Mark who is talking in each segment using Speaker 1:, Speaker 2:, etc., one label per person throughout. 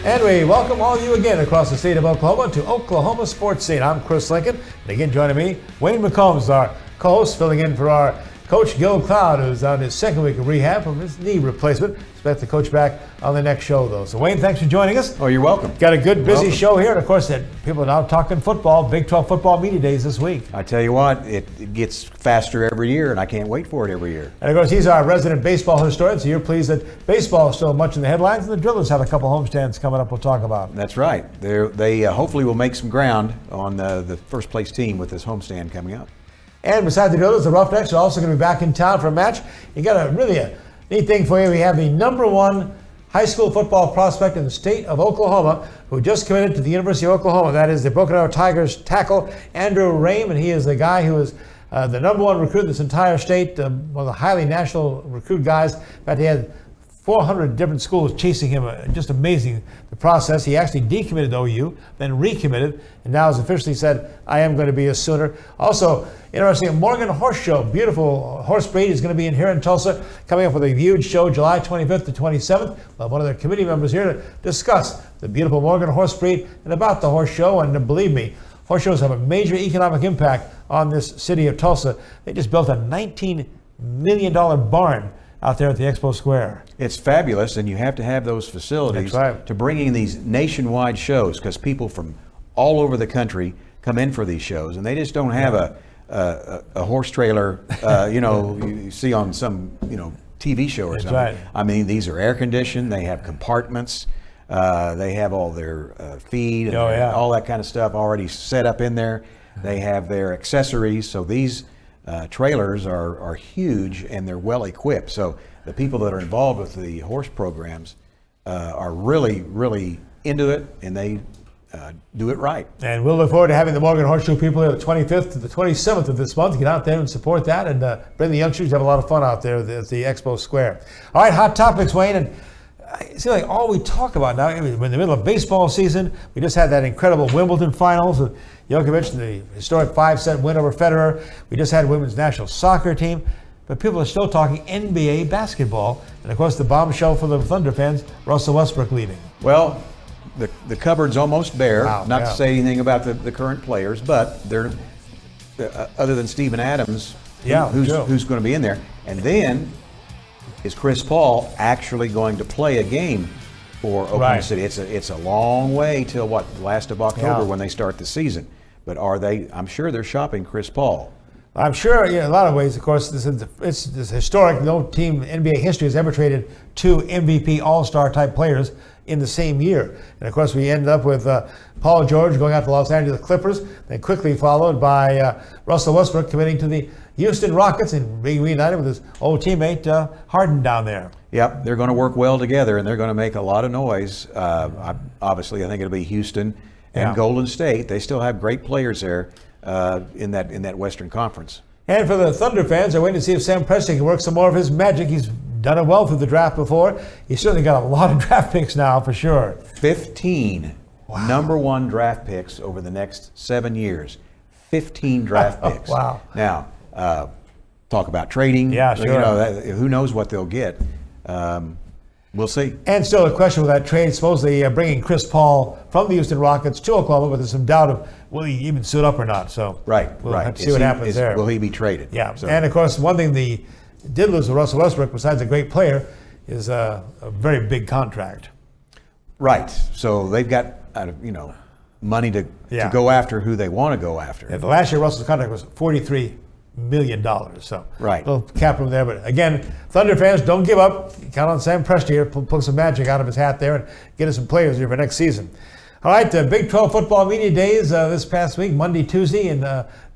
Speaker 1: And we welcome all of you again across the state of Oklahoma to Oklahoma Sports Scene. I'm Kris Lincoln, and again joining me, Wayne McCombs is our co-host, filling in for our Coach Gil Cloud, who's on his second week of rehab from his knee replacement. Expect the coach back on the next show, though. So, Wayne, thanks for joining us.
Speaker 2: Oh, you're welcome.
Speaker 1: Got a good, busy show here. And, of course, people are now talking football, Big 12 football media days this week.
Speaker 2: I tell you what, it gets faster every year, and I can't wait for it every year.
Speaker 1: And, of course, he's our resident baseball historian, so you're pleased that baseball is still much in the headlines, and the Drillers have a couple homestands coming up we'll talk about.
Speaker 2: That's right. They hopefully will make some ground on the first-place team with this homestand coming up.
Speaker 1: And besides the Drillers, the Roughnecks are also going to be back in town for a match. You got a neat thing for you. We have the #1 high school football prospect in the state of Oklahoma who just committed to the University of Oklahoma. That is the Broken Arrow Tigers tackle, Andrew Raym, and he is the guy who is the #1 recruit in this entire state, one of the highly national recruit guys. In fact, he had 400 different schools chasing him. Just amazing, the process. He actually decommitted to OU, then recommitted, and now has officially said, I am going to be a Sooner. Also, interesting, Morgan Horse Show, beautiful horse breed, is going to be in here in Tulsa, coming up with a huge show July 25th to 27th. We'll have one of their committee members here to discuss the beautiful Morgan horse breed and about the horse show. And believe me, horse shows have a major economic impact on this city of Tulsa. They just built a $19 million barn out there at the Expo Square.
Speaker 2: It's fabulous, and you have to have those facilities to bring in these nationwide shows, because people from all over the country come in for these shows, and they just don't have a horse trailer, you see on some TV show or something.
Speaker 1: Right.
Speaker 2: I mean, these are air conditioned. They have compartments. They have all their feed and all that kind of stuff already set up in there. They have their accessories. So these trailers are huge, and they're well equipped. So the people that are involved with the horse programs are really, really into it, and they do it right. And
Speaker 1: we'll look forward to having the Morgan Horseshoe people here the 25th to the 27th of this month. Get out there and support that, and bring the youngsters. Have a lot of fun out there at the Expo Square. All right, hot topics, Wayne. And it seems like all we talk about now, we're in the middle of baseball season. We just had that incredible Wimbledon finals with Djokovic, the historic 5-set win over Federer. We just had women's national soccer team. But people are still talking NBA basketball. And, of course, the bombshell for the Thunder fans, Russell Westbrook leaving.
Speaker 2: Well, the cupboard's almost bare. Not to say anything about the current players, but they're other than Steven Adams, who's going to be in there. And then, is Chris Paul actually going to play a game for Oklahoma City? It's a long way till the last of October when they start the season. But are they? I'm sure they're shopping Chris Paul.
Speaker 1: I'm sure, in a lot of ways, of course, it's historic. No team in NBA history has ever traded 2 MVP All-Star type players in the same year. And of course, we ended up with Paul George going out to Los Angeles Clippers, then quickly followed by Russell Westbrook committing to the Houston Rockets and being reunited with his old teammate Harden down there.
Speaker 2: Yep, they're going to work well together, and they're going to make a lot of noise. Obviously, I think it'll be Houston and Golden State. They still have great players there in that Western Conference. And
Speaker 1: for the Thunder fans, they're waiting to see if Sam Presti can work some more of his magic. He's done it well through the draft before. He's certainly got a lot of draft picks now, for sure.
Speaker 2: 15 #1 draft picks over the next 7 years. 15 draft picks.
Speaker 1: Wow.
Speaker 2: Now, talk about trading.
Speaker 1: Yeah, sure.
Speaker 2: Who knows what they'll get. We'll see.
Speaker 1: And still a question with that trade, supposedly bringing Chris Paul from the Houston Rockets to Oklahoma, but there's some doubt of will he even suit up or not. So we'll have to see what happens there.
Speaker 2: Will he be traded?
Speaker 1: Yeah. So. And of course, one thing they did lose with Russell Westbrook, besides a great player, is a very big contract.
Speaker 2: Right. So they've got money to go after who they want to go after.
Speaker 1: Yeah, the last year Russell's contract was $43 million. So a little cap room there. But again, Thunder fans, don't give up. Count on Sam Presti here, pull some magic out of his hat there and get us some players here for next season. All right, the Big 12 football media days this past week, Monday, Tuesday, in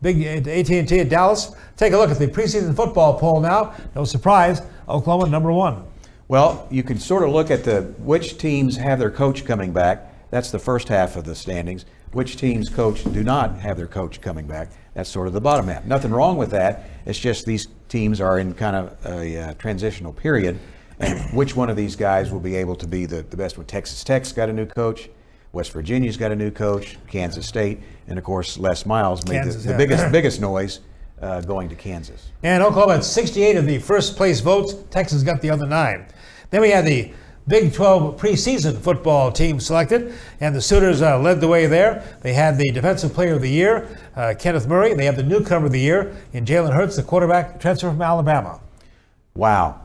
Speaker 1: big AT&T at Dallas. Take a look at the preseason football poll now. No surprise, Oklahoma #1.
Speaker 2: Well, you can sort of look at which teams have their coach coming back. That's the first half of the standings. Which teams do not have their coach coming back. That's sort of the bottom half. Nothing wrong with that. It's just these teams are in kind of a transitional period, and which one of these guys will be able to be the best one. Texas Tech's got a new coach. West Virginia's got a new coach. Kansas State, and of course Les Miles made the biggest noise going to Kansas.
Speaker 1: And Oklahoma had 68 of the first place votes. Texas got the other 9. Then we had the Big 12 preseason football team selected, and the Sooners led the way there. They had the Defensive Player of the Year, Kenneth Murray. They have the Newcomer of the Year in Jalen Hurts, the quarterback transfer from Alabama.
Speaker 2: Wow.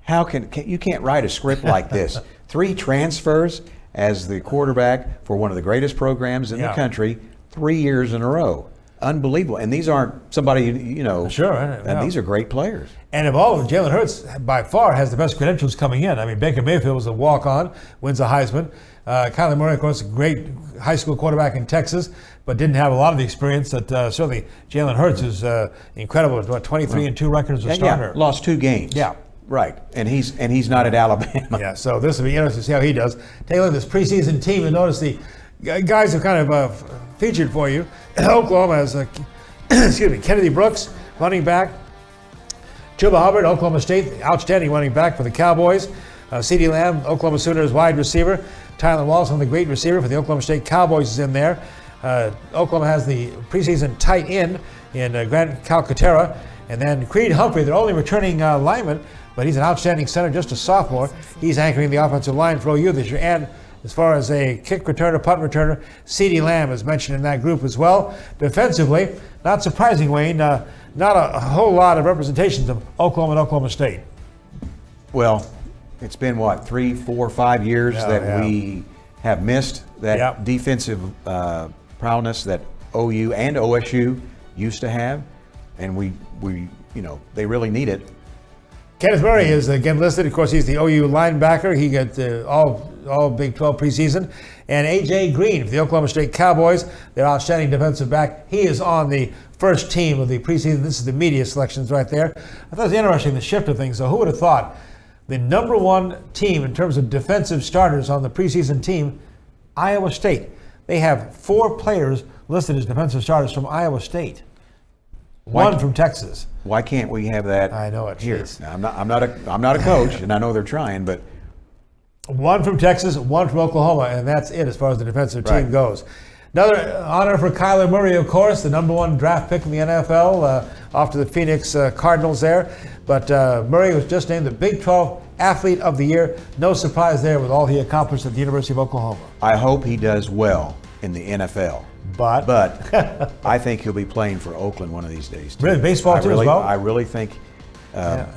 Speaker 2: How can you can't write a script like this? 3 transfers as the quarterback for one of the greatest programs in the country, 3 years in a row. Unbelievable. And these aren't somebody,
Speaker 1: Sure.
Speaker 2: And these are great players.
Speaker 1: And of all, Jalen Hurts by far has the best credentials coming in. I mean, Baker Mayfield was a walk-on, wins a Heisman. Kyler Murray, of course, a great high school quarterback in Texas, but didn't have a lot of the experience that certainly Jalen Hurts is incredible. 23-2 record as a starter.
Speaker 2: Yeah, lost 2 games.
Speaker 1: Yeah.
Speaker 2: Right. And he's not at Alabama.
Speaker 1: Yeah, so this will be interesting to see how he does. Take a look at this preseason team and notice the guys have kind of featured for you. Oklahoma has, Kennedy Brooks, running back. Chuba Hubbard, Oklahoma State, outstanding running back for the Cowboys. CeeDee Lamb, Oklahoma Sooners wide receiver. Tyler Walson, the great receiver for the Oklahoma State Cowboys, is in there. Oklahoma has the preseason tight end in Grant Calcaterra. And then Creed Humphrey, their only returning lineman, but he's an outstanding center, just a sophomore. He's anchoring the offensive line for OU this year. And as far as a kick returner, punt returner, CeeDee Lamb is mentioned in that group as well. Defensively, not surprising, Wayne, not a whole lot of representations of Oklahoma and Oklahoma State.
Speaker 2: Well, it's been, 3, 4, 5 years that we have missed that defensive prowess that OU and OSU used to have, and we they really need it.
Speaker 1: Kenneth Murray is again listed. Of course, he's the OU linebacker. He got all Big 12 preseason. And A.J. Green for the Oklahoma State Cowboys, their outstanding defensive back. He is on the first team of the preseason. This is the media selections right there. I thought it was interesting, the shift of things. So who would have thought the number 1 team in terms of defensive starters on the preseason team, Iowa State. They have 4 players listed as defensive starters from Iowa State. One from Texas.
Speaker 2: Why can't we have that?
Speaker 1: I know it.
Speaker 2: Here, now, I'm not a coach, and I know they're trying, but
Speaker 1: 1 from Texas, 1 from Oklahoma, and that's it as far as the defensive team goes. Another honor for Kyler Murray, of course, the number 1 draft pick in the NFL, off to the Phoenix Cardinals there. But Murray was just named the Big 12 Athlete of the Year. No surprise there with all he accomplished at the University of Oklahoma.
Speaker 2: I hope he does well in the NFL. But I think he'll be playing for Oakland one of these days, too.
Speaker 1: Really, baseball as well?
Speaker 2: I really think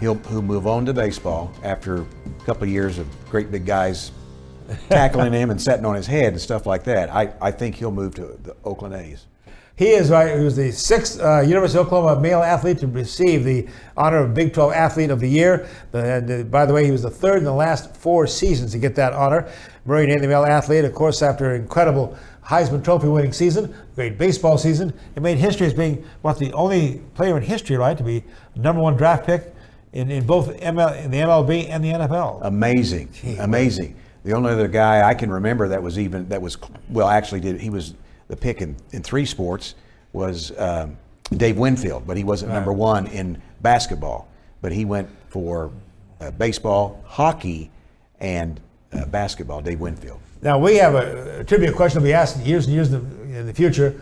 Speaker 2: he'll move on to baseball after a couple of years of great big guys tackling him and setting on his head and stuff like that. I think he'll move to the Oakland A's.
Speaker 1: He is right. He was the 6th University of Oklahoma male athlete to receive the honor of Big 12 Athlete of the Year. And by the way, he was the 3rd in the last 4 seasons to get that honor. Murray named the male athlete, of course, after an incredible Heisman Trophy winning season, great baseball season. It made history as being the only player in history, right, to be number 1 draft pick in both in the MLB and the NFL.
Speaker 2: Amazing. Amazing. The only other guy I can remember he was the pick in 3 sports was Dave Winfield, but he wasn't number 1 in basketball. But he went for baseball, hockey, and basketball, Dave Winfield.
Speaker 1: Now, we have a trivia question that we asked years and years in the future.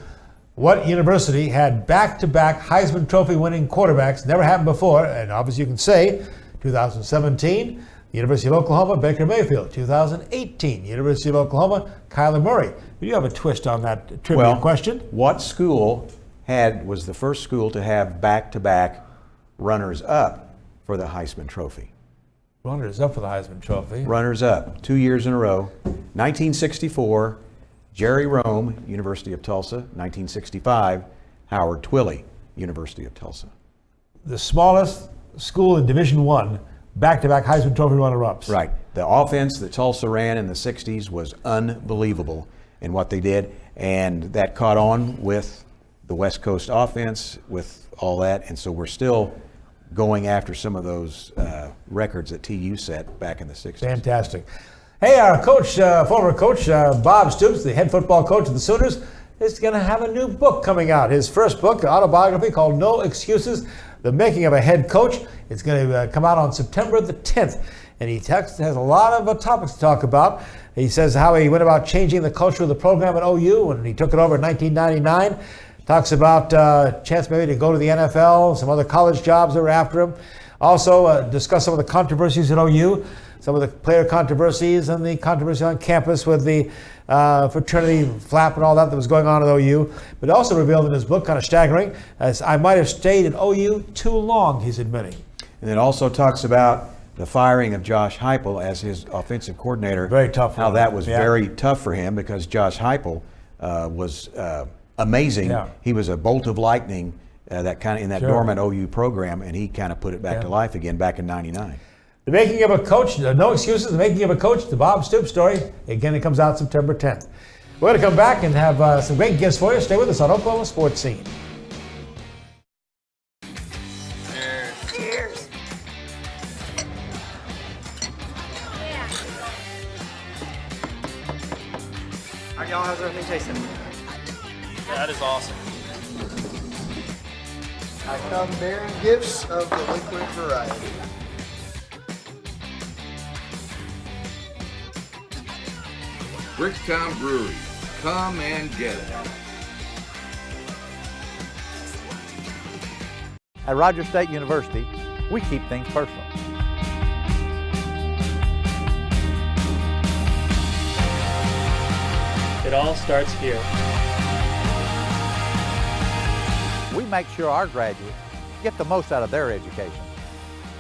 Speaker 1: What university had back-to-back Heisman Trophy winning quarterbacks? Never happened before, and obviously you can say 2017, the University of Oklahoma, Baker Mayfield. 2018, University of Oklahoma, Kyler Murray. Do you have a twist on that trivia question?
Speaker 2: What school was the first school to have back-to-back runners-up for the Heisman Trophy?
Speaker 1: Runners-up for the Heisman Trophy.
Speaker 2: Runners-up, 2 years in a row. 1964, Jerry Raym, University of Tulsa. 1965, Howard Twilley, University of Tulsa.
Speaker 1: The smallest school in Division I, back-to-back Heisman Trophy runner-ups.
Speaker 2: Right. The offense that Tulsa ran in the 60s was unbelievable in what they did, and that caught on with the West Coast offense, with all that, and so we're still going after some of those records that TU set back in the 60s.
Speaker 1: Fantastic. Hey, our coach, former coach, Bob Stoops, the head football coach of the Sooners, is going to have a new book coming out. His first book, autobiography called No Excuses, The Making of a Head Coach. It's going to come out on September the 10th. And he has a lot of topics to talk about. He says how he went about changing the culture of the program at OU when he took it over in 1999. Talks about chance maybe to go to the NFL, some other college jobs that were after him. Also discuss some of the controversies at OU. Says some of the player controversies and the controversy on campus with the fraternity flap and all that was going on at OU, but also revealed in his book, kind of staggering, as I might have stayed at OU too long, he's admitting.
Speaker 2: And it also talks about the firing of Josh Heupel as his offensive coordinator.
Speaker 1: Very tough for
Speaker 2: how
Speaker 1: him.
Speaker 2: that was
Speaker 1: Yeah.
Speaker 2: very tough for him because Josh Heupel was amazing.
Speaker 1: Yeah.
Speaker 2: He was a bolt of lightning that kind of in that
Speaker 1: Sure.
Speaker 2: dormant OU program, and he kind of put it back to life again back in '99.
Speaker 1: The Making of a Coach, No Excuses, The Making of a Coach, the Bob Stoops story. Again, it comes out September 10th. We're going to come back and have some great guests for you. Stay with us on Oklahoma Sports Scene.
Speaker 3: Cheers. All right, y'all, how's everything tasting?
Speaker 4: That is awesome.
Speaker 3: I come bearing gifts of the liquid variety.
Speaker 5: Bricktown Brewery. Come and get it.
Speaker 6: At Rogers State University, we keep things personal.
Speaker 4: It all starts here.
Speaker 6: We make sure our graduates get the most out of their education.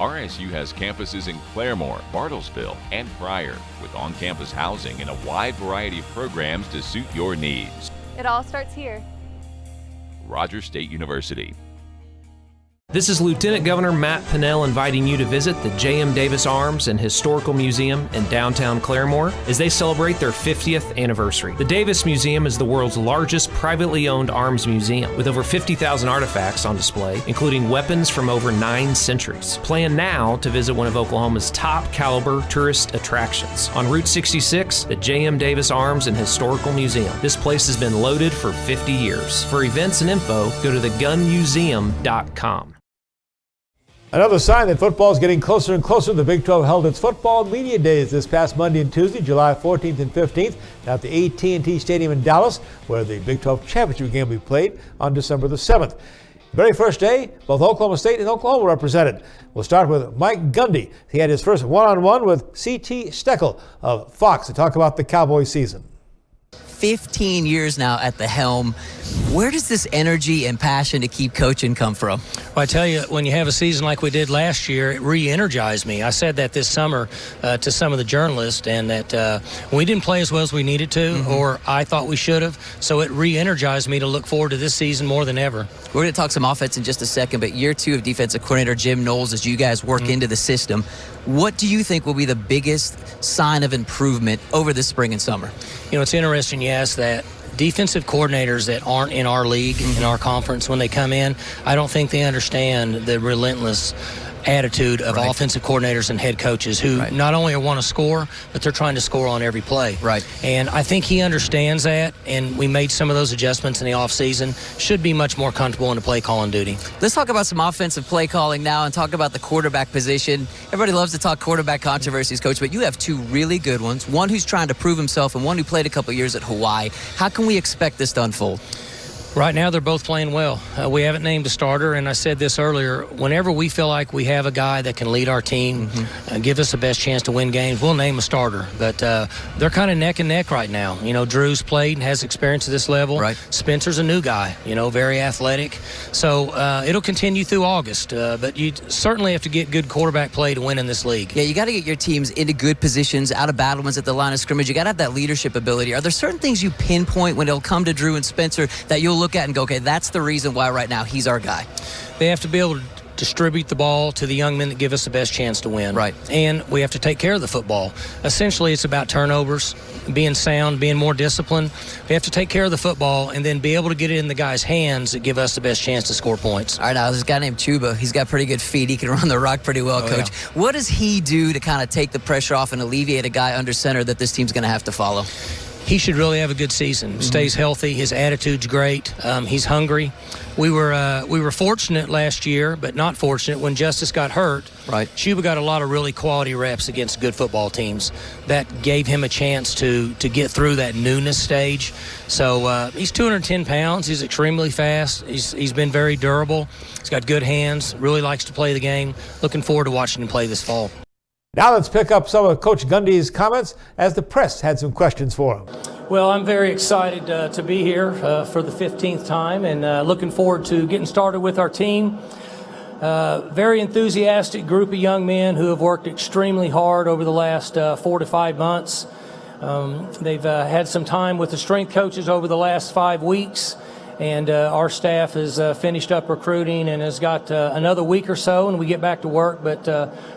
Speaker 7: RSU has campuses in Claremore, Bartlesville, and Pryor, with on-campus housing and a wide variety of programs to suit your needs.
Speaker 8: It all starts here.
Speaker 7: Rogers State University.
Speaker 9: This is Lieutenant Governor Matt Pinnell inviting you to visit the J.M. Davis Arms and Historical Museum in downtown Claremore as they celebrate their 50th anniversary. The Davis Museum is the world's largest privately owned arms museum with over 50,000 artifacts on display, including weapons from over 9 centuries. Plan now to visit one of Oklahoma's top caliber tourist attractions. On Route 66, the J.M. Davis Arms and Historical Museum. This place has been loaded for 50 years. For events and info, go to thegunmuseum.com.
Speaker 1: Another sign that football is getting closer and closer. The Big 12 held its football media days this past Monday and Tuesday, July 14th and 15th, at the AT&T Stadium in Dallas, where the Big 12 championship game will be played on December the 7th. The very first day, both Oklahoma State and Oklahoma were represented. We'll start with Mike Gundy. He had his first one-on-one with C.T. Steckel of Fox to talk about the Cowboy season.
Speaker 10: 15 years now at the helm. Where does this energy and passion to keep coaching come from?
Speaker 11: Well, I tell you, when you have a season like we did last year, it re-energized me. I said that this summer to some of the journalists, and that we didn't play as well as we needed to, or I thought we should have. So it re-energized me to look forward to this season more than ever.
Speaker 10: We're going to talk some offense in just a second, but year 2 of defensive coordinator Jim Knowles as you guys work into the system. What do you think will be the biggest sign of improvement over this spring and summer?
Speaker 11: You know, it's interesting you ask that. Defensive coordinators that aren't in our league, in our conference, when they come in, I don't think they understand the relentless attitude of offensive coordinators and head coaches who not only want to score, but they're trying to score on every play. And I think he understands that, and we made some of those adjustments in the offseason. Should be much more comfortable in the play calling duty.
Speaker 10: Let's talk about some offensive play calling now and talk about the quarterback position. Everybody loves to talk quarterback controversies, Coach, but you have 2 really good ones, one who's trying to prove himself and one who played a couple years at Hawaii. How can we expect this to unfold?
Speaker 11: Right now, they're both playing well. We haven't named a starter, and I said this earlier. Whenever we feel like we have a guy that can lead our team, give us the best chance to win games, we'll name a starter. But they're kind of neck and neck right now. You know, Drew's played and has experience at this level. Spencer's a new guy, you know, very athletic. So it'll continue through August. But you certainly have to get good quarterback play to win in this league.
Speaker 10: Yeah, you got to get your teams into good positions, out of battlements at the line of scrimmage. You got to have that leadership ability. Are there certain things you pinpoint when it'll come to Drew and Spencer that you'll look at and go, okay, that's the reason why right now he's our guy?
Speaker 11: They have to be able to distribute the ball to the young men that give us the best chance to win. And we have to take care of the football. Essentially, it's about turnovers, being sound, being more disciplined. We have to take care of the football and then be able to get it in the guys' hands that give us the best chance to score points.
Speaker 10: All right, now there's a guy named Chuba. He's got pretty good feet. He can run the rock pretty well, Coach. What does he do to kind of take the pressure off and alleviate a guy under center that this team's going to have to follow?
Speaker 11: He should really have a good season. Stays healthy. His attitude's great. He's hungry. We were fortunate last year, but not fortunate when Justice got hurt. Chuba got a lot of really quality reps against good football teams. That gave him a chance to get through that newness stage. So he's 210 pounds. He's extremely fast. He's been very durable. He's got good hands. Really likes to play the game. Looking forward to watching him play this fall.
Speaker 1: Now let's pick up some of Coach Gundy's comments as the press had some questions for him.
Speaker 11: Well, I'm very excited to be here for the 15th time and looking forward to getting started with our team. Very enthusiastic group of young men who have worked extremely hard over the last 4 to 5 months. They've had some time with the strength coaches over the last 5 weeks, and our staff has finished up recruiting and has got another week or so and we get back to work. But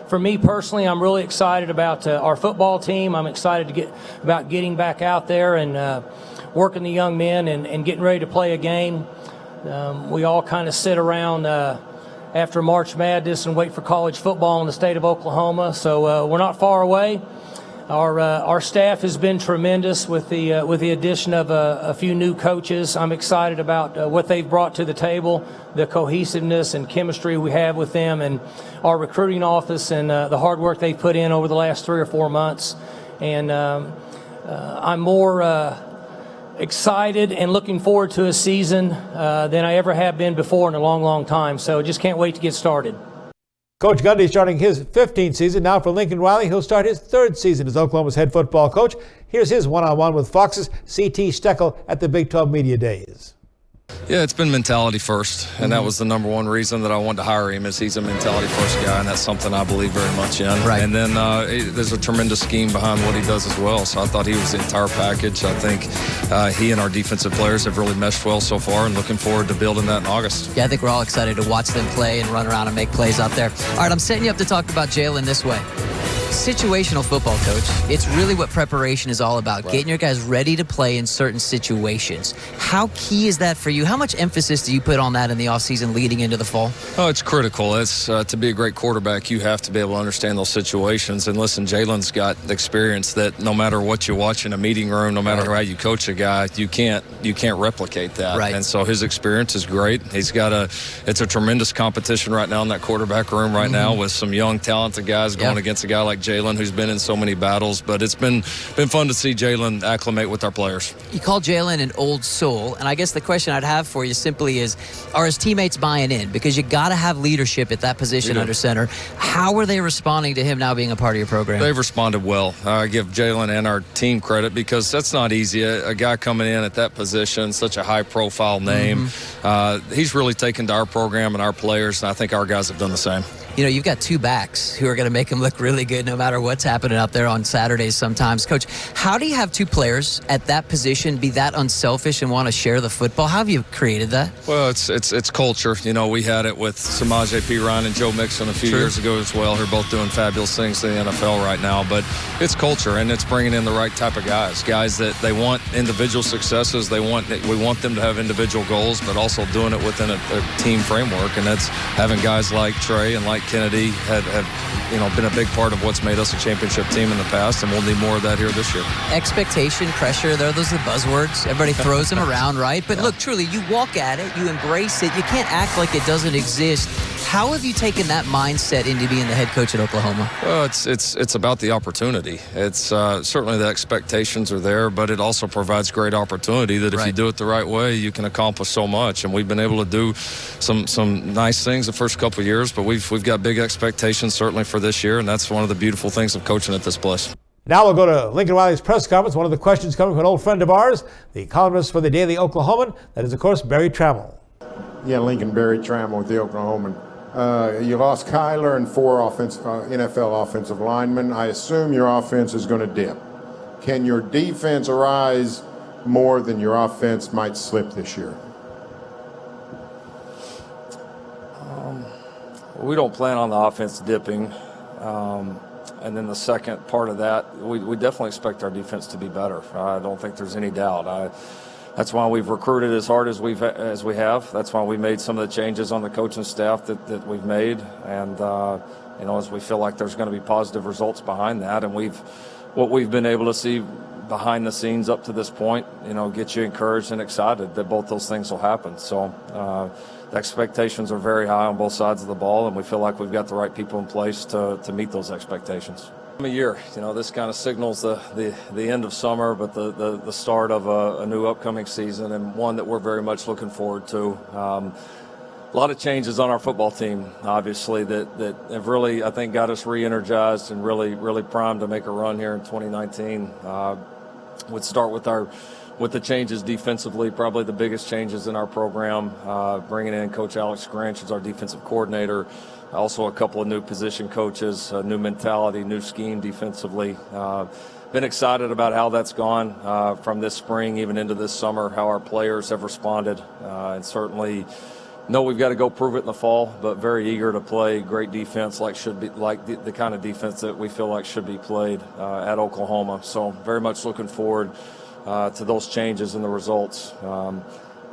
Speaker 11: for me personally, I'm really excited about our football team. I'm excited about getting back out there and working the young men and getting ready to play a game. We all kind of sit around after March Madness and wait for college football in the state of Oklahoma, so we're not far away. Our staff has been tremendous with the addition of a few new coaches. I'm excited about what they've brought to the table, the cohesiveness and chemistry we have with them, and our recruiting office and the hard work they've put in over the last 3 or 4 months. And I'm more excited and looking forward to a season than I ever have been before in a long, long time. So just can't wait to get started.
Speaker 1: Coach Gundy starting his 15th season. Now for Lincoln Riley, he'll start his 3rd season as Oklahoma's head football coach. Here's his one-on-one with Fox's C.T. Steckel at the Big 12 Media Days.
Speaker 8: Yeah, it's been mentality first, and that was the number one reason that I wanted to hire him, is he's a mentality first guy, and that's something I believe very much in.
Speaker 10: Right.
Speaker 8: And then there's a tremendous scheme behind what he does as well, so I thought he was the entire package. I think he and our defensive players have really meshed well so far, and looking forward to building that in August.
Speaker 10: Yeah, I think we're all excited to watch them play and run around and make plays out there. All right, I'm setting you up to talk about Jalen this way. Situational football, Coach. It's really what preparation is all about, getting your guys ready to play in certain situations. How key is that for you? How much emphasis do you put on that in the offseason leading into the fall?
Speaker 8: Oh, it's critical. It's to be a great quarterback, you have to be able to understand those situations. And listen, Jalen's got the experience that no matter what you watch in a meeting room, no matter how you coach a guy, you can't replicate that.
Speaker 10: Right.
Speaker 8: And so his experience is great. He's got it's a tremendous competition right now in that quarterback room right now with some young, talented guys going against a guy like Jalen, who's been in so many battles. But it's been fun to see Jalen acclimate with our players.
Speaker 10: You call Jalen an old soul, and I guess the question I'd have for you simply is, are his teammates buying in? Because you got to have leadership at that position under center. How are they responding to him now being a part of your program?
Speaker 8: They've responded well. I give Jalen and our team credit, because that's not easy. A guy coming in at that position, such a high-profile name, he's really taken to our program and our players, and I think our guys have done the same.
Speaker 10: You know, you've got 2 backs who are going to make him look really good no matter what's happening out there on Saturdays sometimes. Coach, how do you have 2 players at that position be that unselfish and want to share the football? How have you created that?
Speaker 8: Well, it's culture. You know, we had it with Samaje Perine and Joe Mixon a few years ago as well, who are both doing fabulous things in the NFL right now. But it's culture, and it's bringing in the right type of guys that they want individual successes. We want them to have individual goals, but also doing it within a team framework. And that's having guys like Trey and like Kennedy have been a big part of what's made us a championship team in the past, and we'll need more of that here this year.
Speaker 10: Expectation, pressure, those are the buzzwords. Everybody throws them around, right? But look, truly, you walk at it, you embrace it. You can't act like it doesn't exist. How have you taken that mindset into being the head coach at Oklahoma?
Speaker 8: Well, it's about the opportunity. It's certainly the expectations are there, but it also provides great opportunity that if you do it the right way, you can accomplish so much. And we've been able to do some nice things the first couple of years, but we've got big expectations certainly for this year, and that's one of the beautiful things of coaching at this place.
Speaker 1: Now we'll go to Lincoln Riley's press conference. One of the questions coming from an old friend of ours, the columnist for the Daily Oklahoman, that is, of course, Barry Trammell.
Speaker 12: Yeah, Lincoln, Barry Trammell with the Oklahoman. You lost Kyler and 4 NFL offensive linemen. I assume your offense is going to dip. Can your defense rise more than your offense might slip this year?
Speaker 8: We don't plan on the offense dipping. And then the second part of that, we definitely expect our defense to be better. I don't think there's any doubt. That's why we've recruited as hard as we have. That's why we made some of the changes on the coaching staff that we've made. And, as we feel like there's going to be positive results behind that. And what we've been able to see behind the scenes up to this point, get you encouraged and excited that both those things will happen. So the expectations are very high on both sides of the ball, and we feel like we've got the right people in place to meet those expectations. A year, this kind of signals the end of summer, but the start of a new upcoming season, and one that we're very much looking forward to. A lot of changes on our football team, obviously, that have really, I think, got us re-energized and really primed to make a run here in 2019. Would start with the changes defensively, probably the biggest changes in our program, bringing in Coach Alex Grinch as our defensive coordinator, also a couple of new position coaches, a new mentality, new scheme defensively. Been excited about how that's gone from this spring even into this summer, how our players have responded, and certainly know we've got to go prove it in the fall, but very eager to play great defense like the kind of defense that we feel like should be played at Oklahoma. So very much looking forward to those changes and the results. A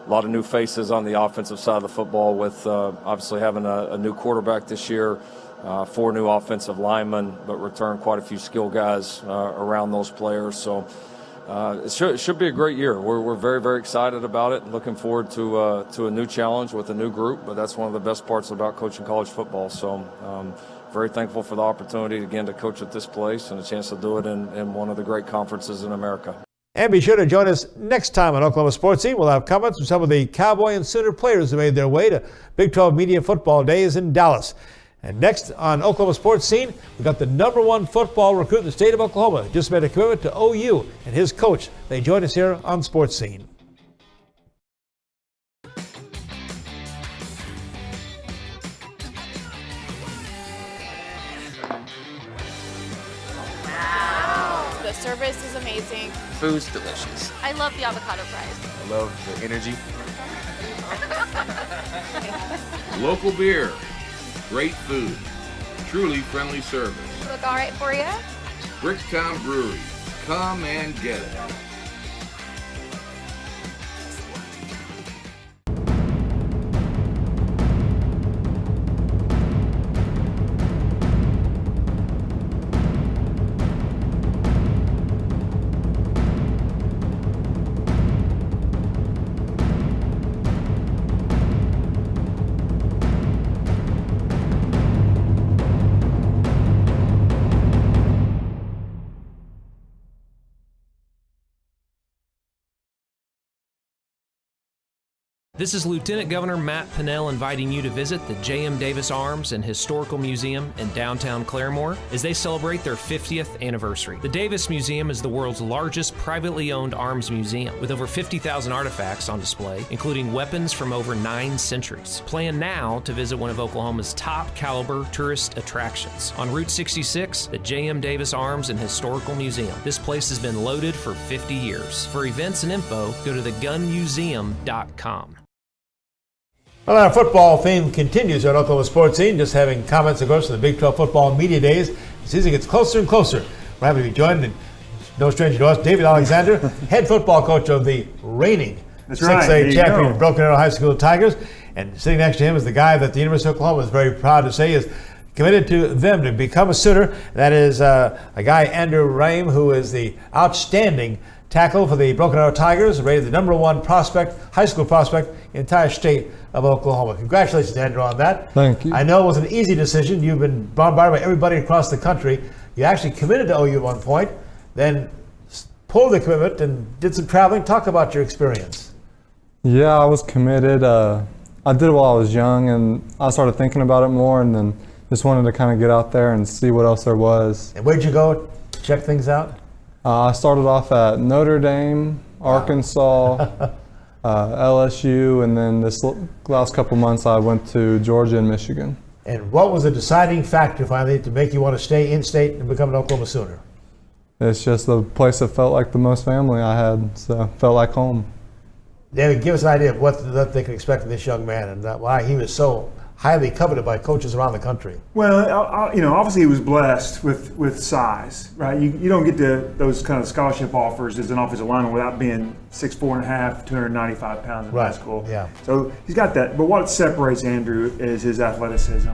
Speaker 8: lot of new faces on the offensive side of the football with obviously having a new quarterback this year, 4 new offensive linemen, but return quite a few skill guys around those players. So it should be a great year. We're very, very excited about it and looking forward to a new challenge with a new group, but that's one of the best parts about coaching college football. So very thankful for the opportunity, again, to coach at this place and a chance to do it in one of the great conferences in America.
Speaker 1: And be sure to join us next time on Oklahoma Sports Scene. We'll have comments from some of the Cowboy and Sooner players who made their way to Big 12 Media Football Days in Dallas. And next on Oklahoma Sports Scene, we've got the #1 football recruit in the state of Oklahoma who just made a commitment to OU and his coach. They join us here on Sports Scene.
Speaker 13: The service is amazing.
Speaker 14: Food's delicious.
Speaker 13: I love the avocado fries.
Speaker 14: I love the energy.
Speaker 5: Local beer, great food, truly friendly service.
Speaker 13: Look all right for you?
Speaker 5: Bricktown Brewery, come and get it.
Speaker 9: This is Lieutenant Governor Matt Pinnell inviting you to visit the J.M. Davis Arms and Historical Museum in downtown Claremore as they celebrate their 50th anniversary. The Davis Museum is the world's largest privately owned arms museum with over 50,000 artifacts on display, including weapons from over 9 centuries. Plan now to visit one of Oklahoma's top caliber tourist attractions. On Route 66, the J.M. Davis Arms and Historical Museum. This place has been loaded for 50 years. For events and info, go to thegunmuseum.com.
Speaker 1: Well, our football theme continues on Oklahoma Sports Scene, just having comments, of course, from the Big 12 Football Media Days. The season gets closer and closer. We're happy to be joined, and no stranger to us, David Alexander, head football coach of the reigning 6A champion Broken Arrow High School Tigers. And sitting next to him is the guy that the University of Oklahoma is very proud to say is committed to them to become a Sooner. That is a guy, Andrew Raym, who is the outstanding tackle for the Broken Arrow Tigers, rated the #1 prospect, high school prospect in the entire state of Oklahoma. Congratulations, Andrew, on that.
Speaker 15: Thank you.
Speaker 1: I know it was an easy decision. You've been bombarded by everybody across the country. You actually committed to OU at one point, then pulled the commitment and did some traveling. Talk about your experience.
Speaker 15: Yeah, I was committed. I did it while I was young, and I started thinking about it more, and then just wanted to kind of get out there and see what else there was.
Speaker 1: And where'd you go? Check things out?
Speaker 15: I started off at Notre Dame, Arkansas, LSU, and then this last couple months I went to Georgia and Michigan.
Speaker 1: And what was the deciding factor finally to make you want to stay in state and become an Oklahoma Sooner?
Speaker 15: It's just the place that felt like the most family I had, so felt like home.
Speaker 1: David, give us an idea of what they can expect from this young man and why he was so highly coveted by coaches around the country.
Speaker 16: Well, obviously he was blessed with size, right? You don't get those kind of scholarship offers as an offensive lineman without being 6'4.5", 295 pounds in high school.
Speaker 1: Yeah.
Speaker 16: So he's got that. But what separates Andrew is his athleticism.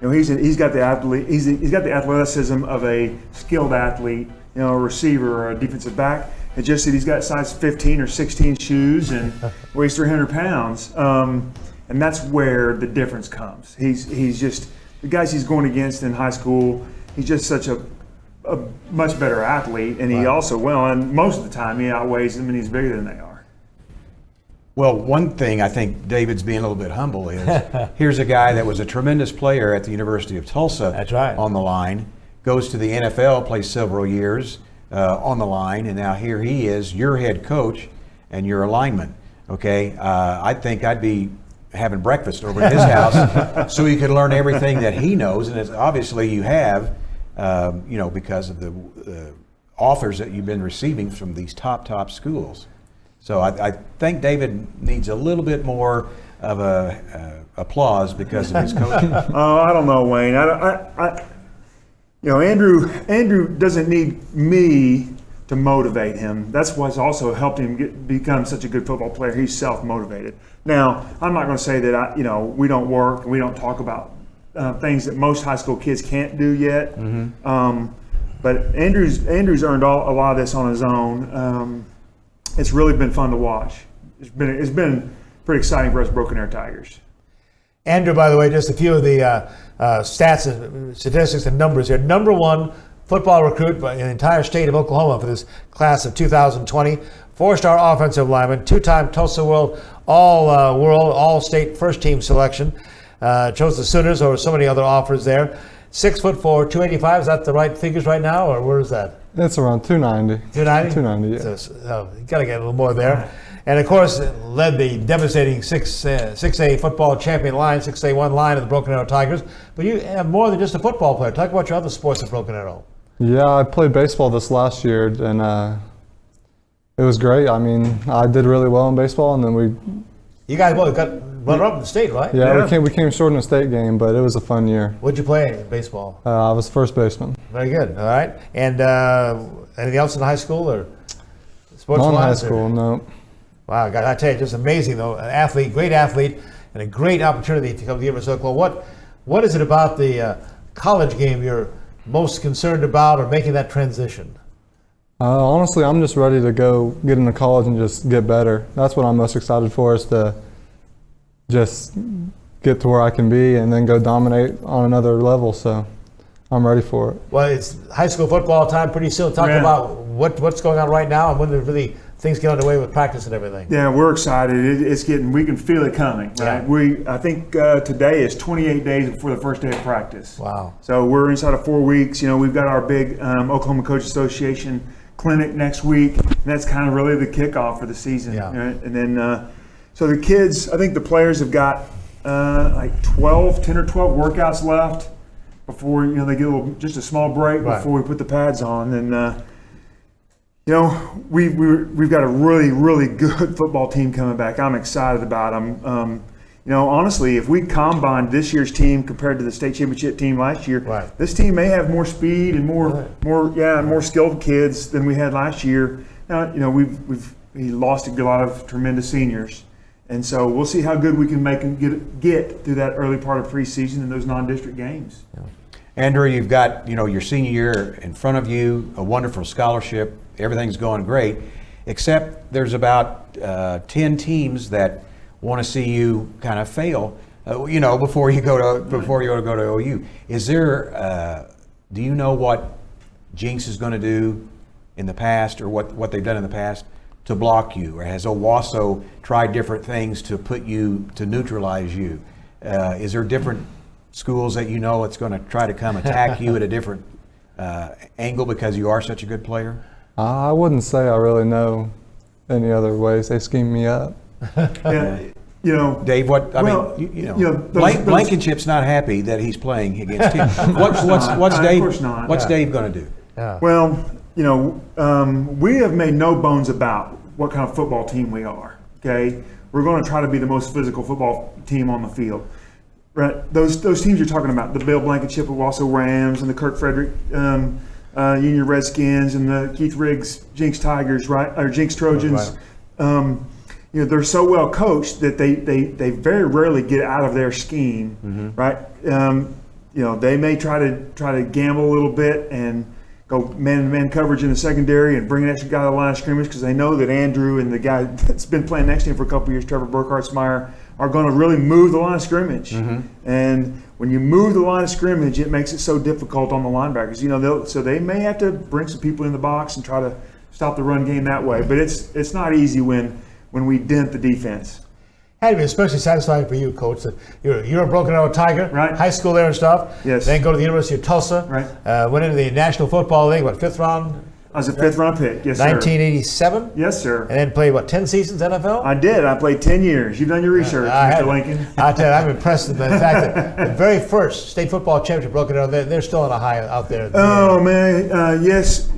Speaker 16: He's got the athleticism of a skilled athlete, a receiver or a defensive back. It's just that he's got size 15 or 16 shoes and weighs 300 pounds. And that's where the difference comes. He's just, the guys he's going against in high school, he's just such a much better athlete. And he also, and most of the time, he outweighs them and he's bigger than they are.
Speaker 2: Well, one thing I think David's being a little bit humble is here's a guy that was a tremendous player at the University of Tulsa.
Speaker 1: That's right.
Speaker 2: On the line, goes to the NFL, plays several years on the line, and now here he is, your head coach, and you're a lineman. Okay, I think I'd be having breakfast over at his house so you could learn everything that he knows, and it's obviously you have, because of the offers that you've been receiving from these top schools. So I think David needs a little bit more of applause because of his coaching.
Speaker 16: Oh, I don't know, Wayne. Andrew doesn't need me to motivate him. That's what's also helped him become such a good football player. He's self-motivated. Now, I'm not going to say that we don't work and we don't talk about things that most high school kids can't do yet. Mm-hmm. But Andrew's earned a lot of this on his own. It's really been fun to watch. It's been pretty exciting for us Broken Arrow Tigers.
Speaker 1: Andrew, by the way, just a few of the stats and statistics and numbers here. Number 1 football recruit in the entire state of Oklahoma for this class of 2020. 4-star offensive lineman, 2-time Tulsa World All-State first-team selection. Chose the Sooners over so many other offers there. 6'4", 285. Is that the right figures right now, or where is that?
Speaker 15: It's around 290.
Speaker 1: 290?
Speaker 15: 290, yeah.
Speaker 1: So you got to get a little more there. And, of course, led the devastating 6A football champion line, 6A1 line of the Broken Arrow Tigers. But you have more than just a football player. Talk about your other sports at Broken Arrow.
Speaker 15: Yeah, I played baseball this last year, and it was great. I mean, I did really well in baseball, and then
Speaker 1: You guys both got runner-up in the state, right?
Speaker 15: Yeah, we came short in the state game, but it was a fun year.
Speaker 1: What'd you play in baseball?
Speaker 15: I was first baseman.
Speaker 1: Very good. All right. And anything else in high school or sports?
Speaker 15: Not in high school, no.
Speaker 1: Wow, I tell you, just amazing though. An athlete, great athlete, and a great opportunity to come to the University of Oklahoma. What is it about the college game you're most concerned about, or making that transition?
Speaker 15: Honestly, I'm just ready to go get into college and just get better. That's what I'm most excited for, is to just get to where I can be and then go dominate on another level. So I'm ready for it.
Speaker 1: Well, it's high school football time pretty soon. Talk about what's going on right now and when really things get underway with practice and everything.
Speaker 16: Yeah, we're excited. We can feel it coming. Right? I think today is 28 days before the first day of practice.
Speaker 1: Wow.
Speaker 16: So we're inside of 4 weeks. We've got our big Oklahoma Coach Association clinic next week, and that's kind of really the kickoff for the season.
Speaker 1: Yeah.
Speaker 16: Right? And then, so the kids, I think the players have got like 10 or 12 workouts left before they get just a small break before we put the pads on. And we've got a really, really good football team coming back. I'm excited about them. Honestly, if we combined this year's team compared to the state championship team last year, this team may have more speed and more skilled kids than we had last year. Now, we've lost a lot of tremendous seniors, and so we'll see how good we can make them get through that early part of preseason in those non-district games.
Speaker 2: Yeah. Andrew, you've got your senior year in front of you, a wonderful scholarship. Everything's going great, except there's about 10 teams that want to see you kind of fail, before you go to OU. Is there? Do you know what Jinx is going to do in the past, or what they've done in the past to block you, or has Owasso tried different things to neutralize you? Is there different schools that it's going to try to come attack you at a different angle because you are such a good player?
Speaker 15: I wouldn't say I really know any other ways they scheme me up.
Speaker 16: Yeah,
Speaker 2: Dave. Blankenship's not happy that he's playing against him. What's Dave? What's Dave going to do?
Speaker 1: Yeah.
Speaker 16: Well, we have made no bones about what kind of football team we are. Okay, we're going to try to be the most physical football team on the field. Right? Those teams you're talking about, the Bill Blankenship Owasso Rams and the Kirk Frederick Union Redskins and the Keith Riggs Jinx Tigers, right? Or Jinx Trojans. Right. They're so well coached that they very rarely get out of their scheme, right? They may try to gamble a little bit and go man-to-man coverage in the secondary and bring an extra guy to the line of scrimmage because they know that Andrew and the guy that's been playing next to him for a couple of years, Trevor Burkhartsmeyer, are going to really move the line of scrimmage. And when you move the line of scrimmage, it makes it so difficult on the linebackers. So they may have to bring some people in the box and try to stop the run game that way. But it's not easy when when we dent the defense.
Speaker 1: Had to be especially satisfying for you, Coach. That you're a Broken Arrow Tiger,
Speaker 16: right?
Speaker 1: High school there and stuff.
Speaker 16: Yes.
Speaker 1: Then go to the University of Tulsa.
Speaker 16: Right.
Speaker 1: Went into the National Football League. What, 5th round?
Speaker 16: I was a 5th round pick. Yes, sir.
Speaker 1: 1987.
Speaker 16: Yes, sir.
Speaker 1: And then played 10 seasons NFL?
Speaker 16: I did. I played 10 years. You've done your research, Mr. Lincoln.
Speaker 1: I tell you, I'm impressed by the fact that the very first state football championship Broken Arrow, they're still on a high out there.
Speaker 16: Oh man, yes.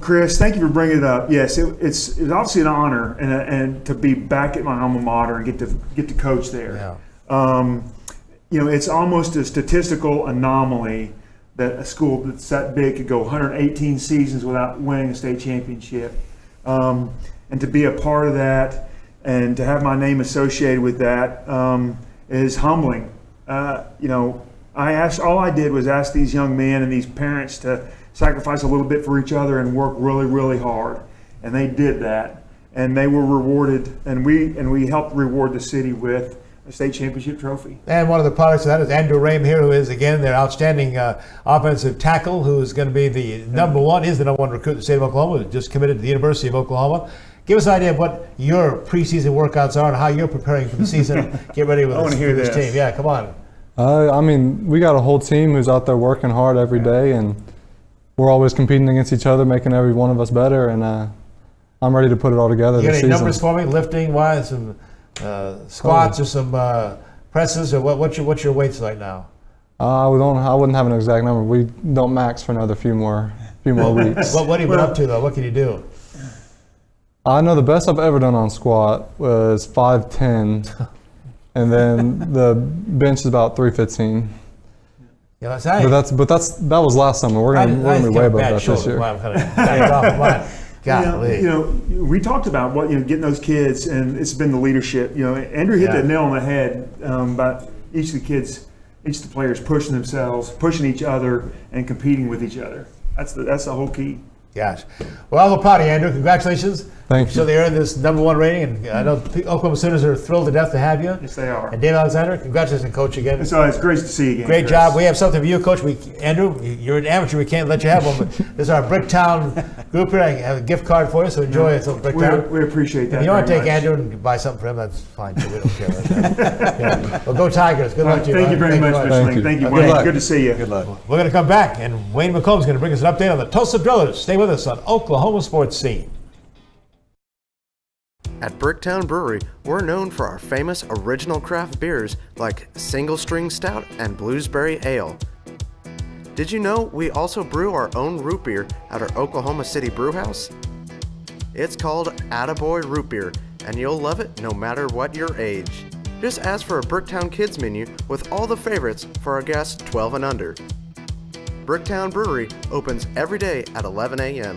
Speaker 16: Kris, thank you for bringing it up. Yes, it's obviously an honor and to be back at my alma mater and get to coach there.
Speaker 1: Yeah.
Speaker 16: It's almost a statistical anomaly that a school that's that big could go 118 seasons without winning a state championship, and to be a part of that and to have my name associated with that is humbling. All I did was ask these young men and these parents to sacrifice a little bit for each other and work really, really hard, and they did that, and they were rewarded, and we helped reward the city with a state championship trophy.
Speaker 1: And one of the products of that is Andrew Raym here, who is, again, their outstanding offensive tackle, who's going to be the number one recruit in the state of Oklahoma, who just committed to the University of Oklahoma. Give us an idea of what your preseason workouts are and how you're preparing for the season. Get ready with this team. Yeah, come on.
Speaker 15: We got a whole team who's out there working hard every day, and we're always competing against each other, making every one of us better, and I'm ready to put it all together
Speaker 1: You
Speaker 15: this
Speaker 1: got
Speaker 15: season.
Speaker 1: any numbers for me, lifting-wise, some squats or some presses, or what's your weights like now?
Speaker 15: I wouldn't have an exact number. We don't max for another few more weeks.
Speaker 1: What have you been up to though? What can you do?
Speaker 15: I know the best I've ever done on squat was 510, and then the bench is about 315.
Speaker 1: Yeah, that's right.
Speaker 15: That was last summer. We're gonna be way above that this year.
Speaker 1: I'm kind of backed off of mine.
Speaker 16: We talked about getting those kids, and it's been the leadership. Andrew hit the nail on the head about each of the players pushing themselves, pushing each other, and competing with each other. That's the whole key.
Speaker 1: Gosh. Well, I'm proud of you, Andrew. Congratulations.
Speaker 15: Thank you.
Speaker 1: So they earned this #1 rating, and I know Oklahoma Sooners are thrilled to death to have you.
Speaker 16: Yes, they are.
Speaker 1: And Dave Alexander, congratulations, Coach, again.
Speaker 16: It's great to see you again.
Speaker 1: Great
Speaker 16: Kris.
Speaker 1: job. We have something for you, Coach. Andrew, you're an amateur. We can't let you have one, but this is our Bricktown group here. I have a gift card for you, so enjoy it. So Bricktown.
Speaker 16: We appreciate that.
Speaker 1: If you want to
Speaker 16: very
Speaker 1: take
Speaker 16: much.
Speaker 1: Andrew and buy something for him, that's fine too. We don't care about that. Yeah. Well, go Tigers. Good luck to you.
Speaker 16: Thank you very much, Mr. Link. Thank you, Wayne. Good to see you.
Speaker 2: Good luck.
Speaker 1: We're going to come back, and Wayne McCombs is going to bring us an update on the Tulsa Drillers. Stay with us on Oklahoma Sports Scene.
Speaker 17: At Bricktown Brewery, we're known for our famous original craft beers like Single String Stout and Bluesberry Ale. Did you know we also brew our own root beer at our Oklahoma City brew house? It's called Attaboy Root Beer, and you'll love it no matter what your age. Just ask for a Bricktown Kids menu with all the favorites for our guests 12 and under. Bricktown Brewery opens every day at 11 a.m.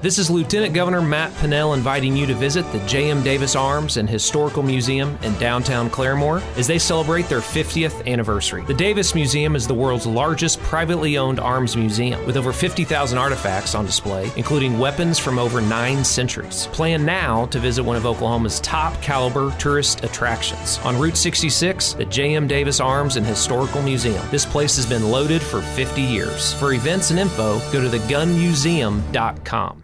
Speaker 9: This is Lieutenant Governor Matt Pinnell inviting you to visit the J.M. Davis Arms and Historical Museum in downtown Claremore as they celebrate their 50th anniversary. The Davis Museum is the world's largest privately owned arms museum with over 50,000 artifacts on display, including weapons from over 9 centuries. Plan now to visit one of Oklahoma's top caliber tourist attractions. On Route 66, the J.M. Davis Arms and Historical Museum. This place has been loaded for 50 years. For events and info, go to thegunmuseum.com.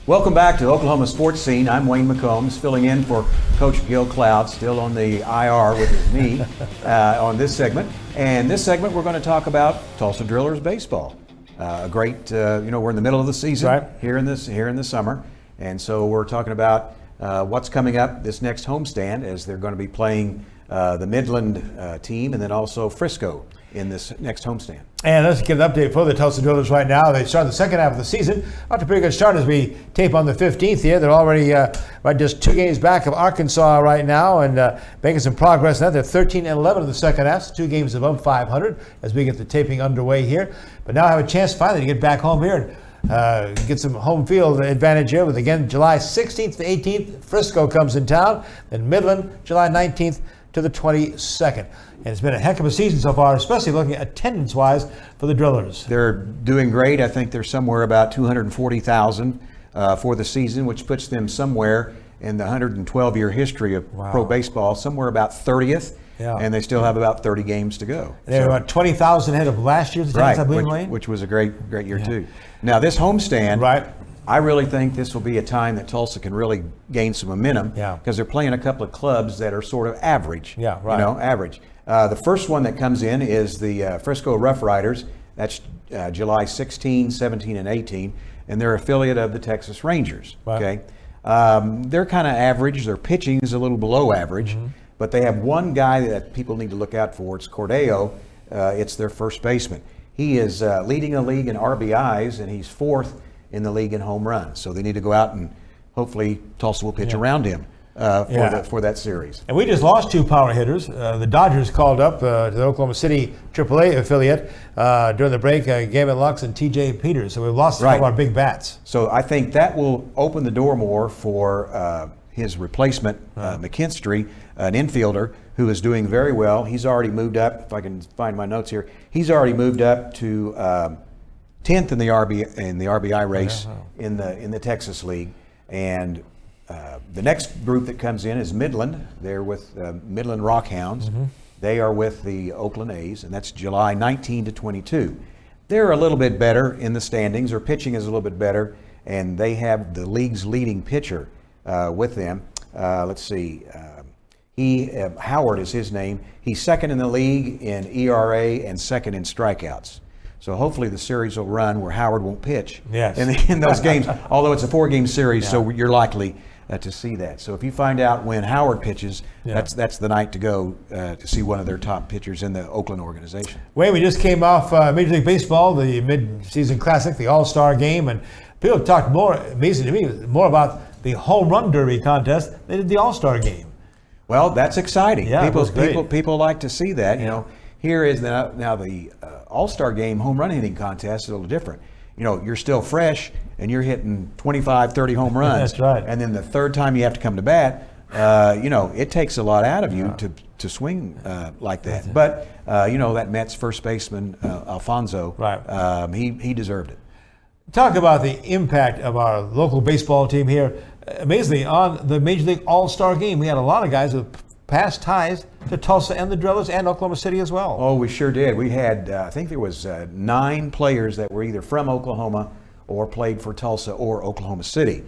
Speaker 2: Welcome back to Oklahoma Sports Scene. I'm Wayne McCombs, filling in for Coach Gil Cloud, still on the IR with his knee on this segment. And this segment, we're going to talk about Tulsa Drillers baseball. A great, we're in the middle of the season here in the summer, and so we're talking about what's coming up this next homestand as they're going to be playing the Midland team and then also Frisco in this next homestand.
Speaker 1: And let's get an update for the Tulsa Drillers right now. They start the second half of the season. After a pretty good start as we tape on the 15th here. They're already just 2 games back of Arkansas right now and making some progress. Now they're 13-11 in the second half, 2 games above 500 as we get the taping underway here. But now have a chance finally to get back home here and get some home field advantage here with, again, July 16th to 18th. Frisco comes in town. Then Midland, July 19th to the 22nd. And it's been a heck of a season so far, especially looking at attendance-wise for the Drillers.
Speaker 2: They're doing great. I think they're somewhere about 240,000 for the season, which puts them somewhere in the 112-year history of pro baseball, somewhere about 30th.
Speaker 1: Yeah.
Speaker 2: And they still have about 30 games to go.
Speaker 1: And they're about 20,000 ahead of last year's attendance, I believe, Wayne?
Speaker 2: Which was a great year too. Now this homestand, I really think this will be a time that Tulsa can really gain some momentum because they're playing a couple of clubs that are sort of average.
Speaker 1: Yeah, right.
Speaker 2: You know, average. The first one that comes in is the Frisco Rough Riders. That's July 16, 17, and 18, and they're affiliate of the Texas Rangers. Okay, they're kind of average. Their pitching is a little below average. But they have one guy that people need to look out for. It's Cordeo. It's their first baseman. He is leading the league in RBIs, and he's fourth in the league in home runs. So they need to go out and hopefully Tulsa will pitch around him for that series.
Speaker 1: And we just lost two power hitters. The Dodgers called up to the Oklahoma City AAA affiliate during the break, Gavin Lux and T.J. Peters. So we've lost some of our big bats.
Speaker 2: So I think that will open the door more for his replacement, McKinstry, an infielder who is doing very well. He's already moved up. If I can find my notes here, he's already moved up to 10th in the RBI race in the Texas League. And the next group that comes in is Midland. They're with Midland Rockhounds. They are with the Oakland A's, and that's July 19 to 22. They're a little bit better in the standings. Their pitching is a little bit better, and they have the league's leading pitcher with them. Let's see. Howard is his name. He's second in the league in ERA and second in strikeouts. So hopefully the series will run where Howard won't pitch in those games, although it's a 4-game series, so you're likely to see that. So if you find out when Howard pitches, that's the night to go to see one of their top pitchers in the Oakland organization.
Speaker 1: Wayne, we just came off Major League Baseball, the mid-season classic, the All-Star game, and people have talked more, amazing to me, more about the home run derby contest than the All-Star game.
Speaker 2: Well, that's exciting.
Speaker 1: Yeah,
Speaker 2: people like to see that. You know, here is now the All-Star game home run hitting contest is a little different. You know, you're still fresh and you're hitting 25, 30 home runs.
Speaker 1: That's right.
Speaker 2: And then the third time you have to come to bat, you know, it takes a lot out of you to swing like that. But, you know, that Mets first baseman, Alfonso, he deserved it.
Speaker 1: Talk about the impact of our local baseball team here. Amazingly, on the Major League All-Star game, we had a lot of guys with past ties to Tulsa and the Drillers and Oklahoma City as well.
Speaker 2: Oh, we sure did. We had, I think there was 9 players that were either from Oklahoma or played for Tulsa or Oklahoma City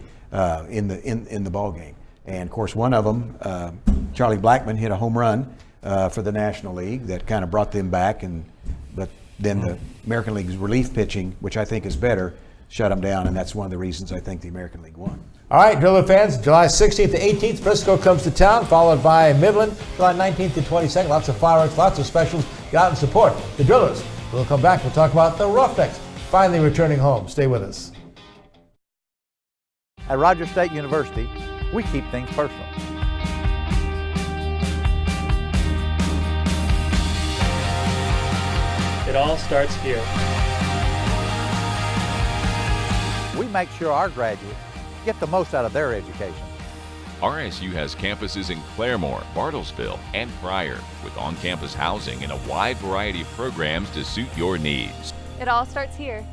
Speaker 2: in the ball game. And of course, one of them, Charlie Blackmon, hit a home run for the National League that kind of brought them back. But then the American League's relief pitching, which I think is better, shut them down, and that's one of the reasons I think the American League won.
Speaker 1: All right, Driller fans, July 16th to 18th, Frisco comes to town, followed by Midland, July 19th to 22nd. Lots of fireworks, lots of specials. Get out and support the Drillers. We'll come back. We'll talk about the Roughnecks finally returning home. Stay with us.
Speaker 6: At Rogers State University, we keep things personal.
Speaker 4: It all starts here.
Speaker 6: We make sure our graduates get the most out of their education.
Speaker 7: RSU has campuses in Claremore, Bartlesville, and Pryor, with on-campus housing and a wide variety of programs to suit your needs.
Speaker 13: It all starts here.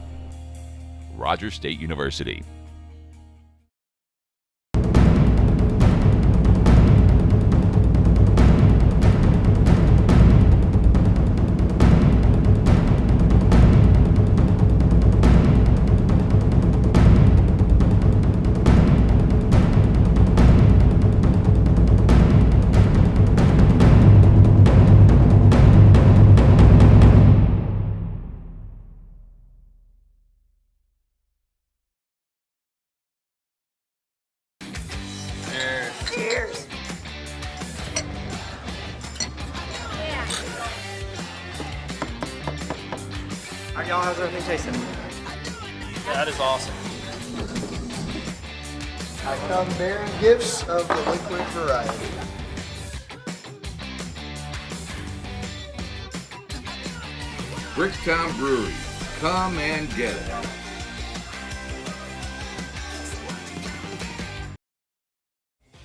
Speaker 7: Rogers State University.
Speaker 18: All right, y'all, how's everything tasting?
Speaker 4: That is awesome.
Speaker 3: I come bearing gifts of the liquid variety.
Speaker 5: Bricktown Brewery. Come and get it.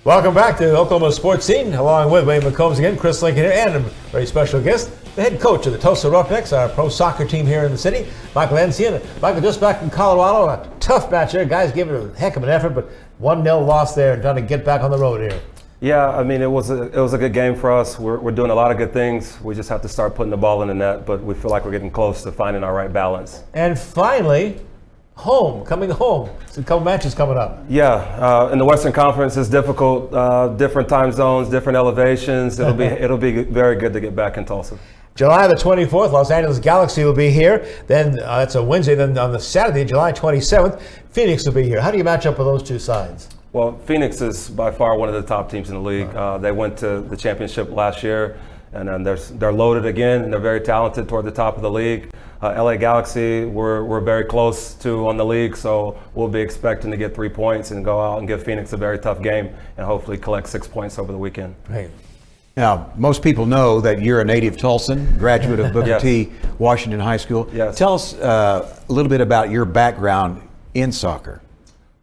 Speaker 1: Welcome back to Oklahoma Sports Scene, along with Wayne McCombs again, Kris Lincoln here, and a very special guest, the head coach of the Tulsa Roughnecks, our pro soccer team here in the city, Michael Nsien. Michael, just back in Colorado, a tough match there. Guys gave it a heck of an effort, but 1-0 loss there and trying to get back on the road here.
Speaker 19: Yeah, I mean, it was a good game for us. We're doing a lot of good things. We just have to start putting the ball in the net, but we feel like we're getting close to finding our right balance.
Speaker 1: And finally, coming home. It's a couple matches coming up.
Speaker 19: Yeah, in the Western Conference, it's difficult. Different time zones, different elevations. It'll be very good to get back in Tulsa.
Speaker 1: July the 24th, Los Angeles Galaxy will be here. Then that's a Wednesday. Then on the Saturday, July 27th, Phoenix will be here. How do you match up with those two sides?
Speaker 19: Well, Phoenix is by far one of the top teams in the league. They went to the championship last year, and then they're loaded again, and they're very talented toward the top of the league. LA Galaxy, we're very close to on the league, so we'll be expecting to get 3 points and go out and give Phoenix a very tough game and hopefully collect 6 points over the weekend.
Speaker 1: Right.
Speaker 2: Now, most people know that you're a native Tulsan, graduate of Booker
Speaker 19: Yes.
Speaker 2: T. Washington High School.
Speaker 19: Yes.
Speaker 2: Tell us a little bit about your background in soccer.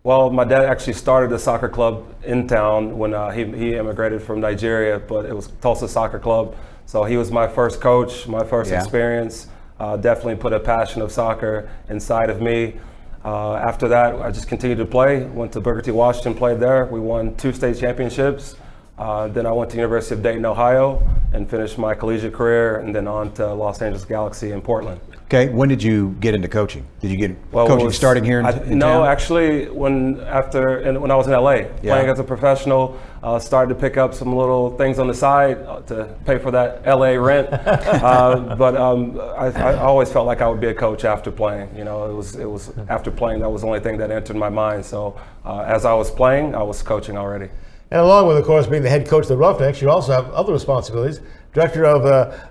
Speaker 19: Well, my dad actually started a soccer club in town when he immigrated from Nigeria, but it was Tulsa Soccer Club. So he was my first coach, my first experience. Definitely put a passion of soccer inside of me. After that, I just continued to play. Went to Booker T. Washington, played there. We won 2 state championships. Then I went to University of Dayton, Ohio, and finished my collegiate career, and then on to Los Angeles Galaxy in Portland.
Speaker 2: Okay, when did you get into coaching? Did you get coaching starting here in town?
Speaker 19: No, actually, when I was in LA, playing as a professional, started to pick up some little things on the side to pay for that LA rent. But I always felt like I would be a coach after playing. You know, it was after playing, that was the only thing that entered my mind. So as I was playing, I was coaching already.
Speaker 1: And along with, of course, being the head coach of the Roughnecks, you also have other responsibilities. Director of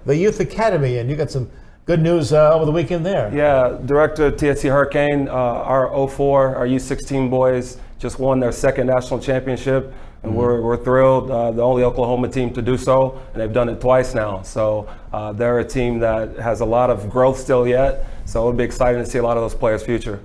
Speaker 1: the Youth Academy, and you got some good news over the weekend there.
Speaker 19: Yeah, director of TSC Hurricane, our 04, our U16 boys just won their 2nd national championship, and we're thrilled. The only Oklahoma team to do so, and they've done it twice now. So they're a team that has a lot of growth still yet, so it'll be exciting to see a lot of those players' future.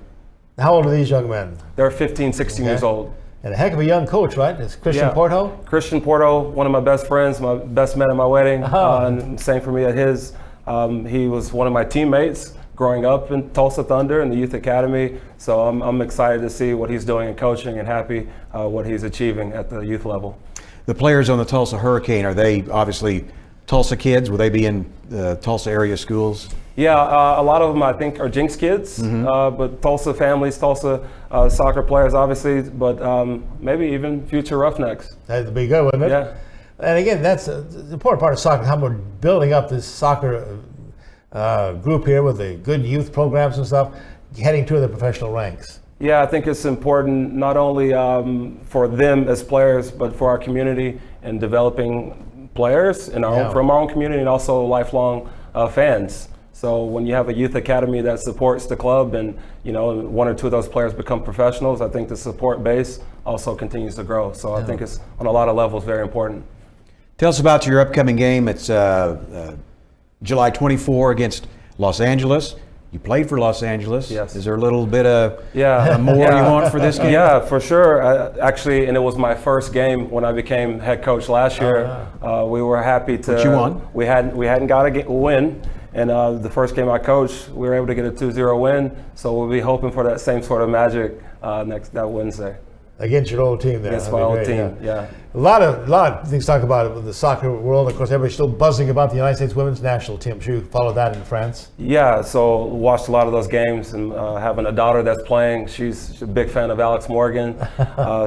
Speaker 1: How old are these young men?
Speaker 19: They're 15, 16 years old.
Speaker 1: And a heck of a young coach, right? It's Christian Porto?
Speaker 19: Christian Porto, one of my best friends, my best man at my wedding, and same for me at his. He was one of my teammates growing up in Tulsa Thunder in the Youth Academy, so I'm excited to see what he's doing in coaching and happy what he's achieving at the youth level.
Speaker 2: The players on the Tulsa Hurricane, are they obviously Tulsa kids? Will they be in the Tulsa area schools?
Speaker 19: Yeah, a lot of them I think are Jinx kids, but Tulsa families, Tulsa soccer players obviously, but maybe even future Roughnecks.
Speaker 1: That'd be good, wouldn't it?
Speaker 19: Yeah.
Speaker 1: And again, that's the important part of soccer, how we're building up this soccer group here with the good youth programs and stuff, heading to the professional ranks.
Speaker 19: Yeah, I think it's important not only for them as players, but for our community and developing players in from our own community and also lifelong fans. So when you have a youth academy that supports the club and, you know, 1 or 2 of those players become professionals, I think the support base also continues to grow. So I think it's on a lot of levels very important.
Speaker 2: Tell us about your upcoming game. It's July 24 against Los Angeles. You played for Los Angeles.
Speaker 19: Yes.
Speaker 2: Is there a little bit of more you want for this game?
Speaker 19: Yeah, for sure. Actually, and it was my first game when I became head coach last year. We were happy to.
Speaker 2: But you won.
Speaker 19: We hadn't got a win. And the first game I coached, we were able to get a 2-0 win. So we'll be hoping for that same sort of magic that Wednesday.
Speaker 1: Against your old team there.
Speaker 19: Against my old team, yeah.
Speaker 1: A lot of things to talk about in the soccer world. Of course, everybody's still buzzing about the United States women's national team. I'm sure you followed that in France.
Speaker 19: Yeah, so watched a lot of those games, and having a daughter that's playing, she's a big fan of Alex Morgan.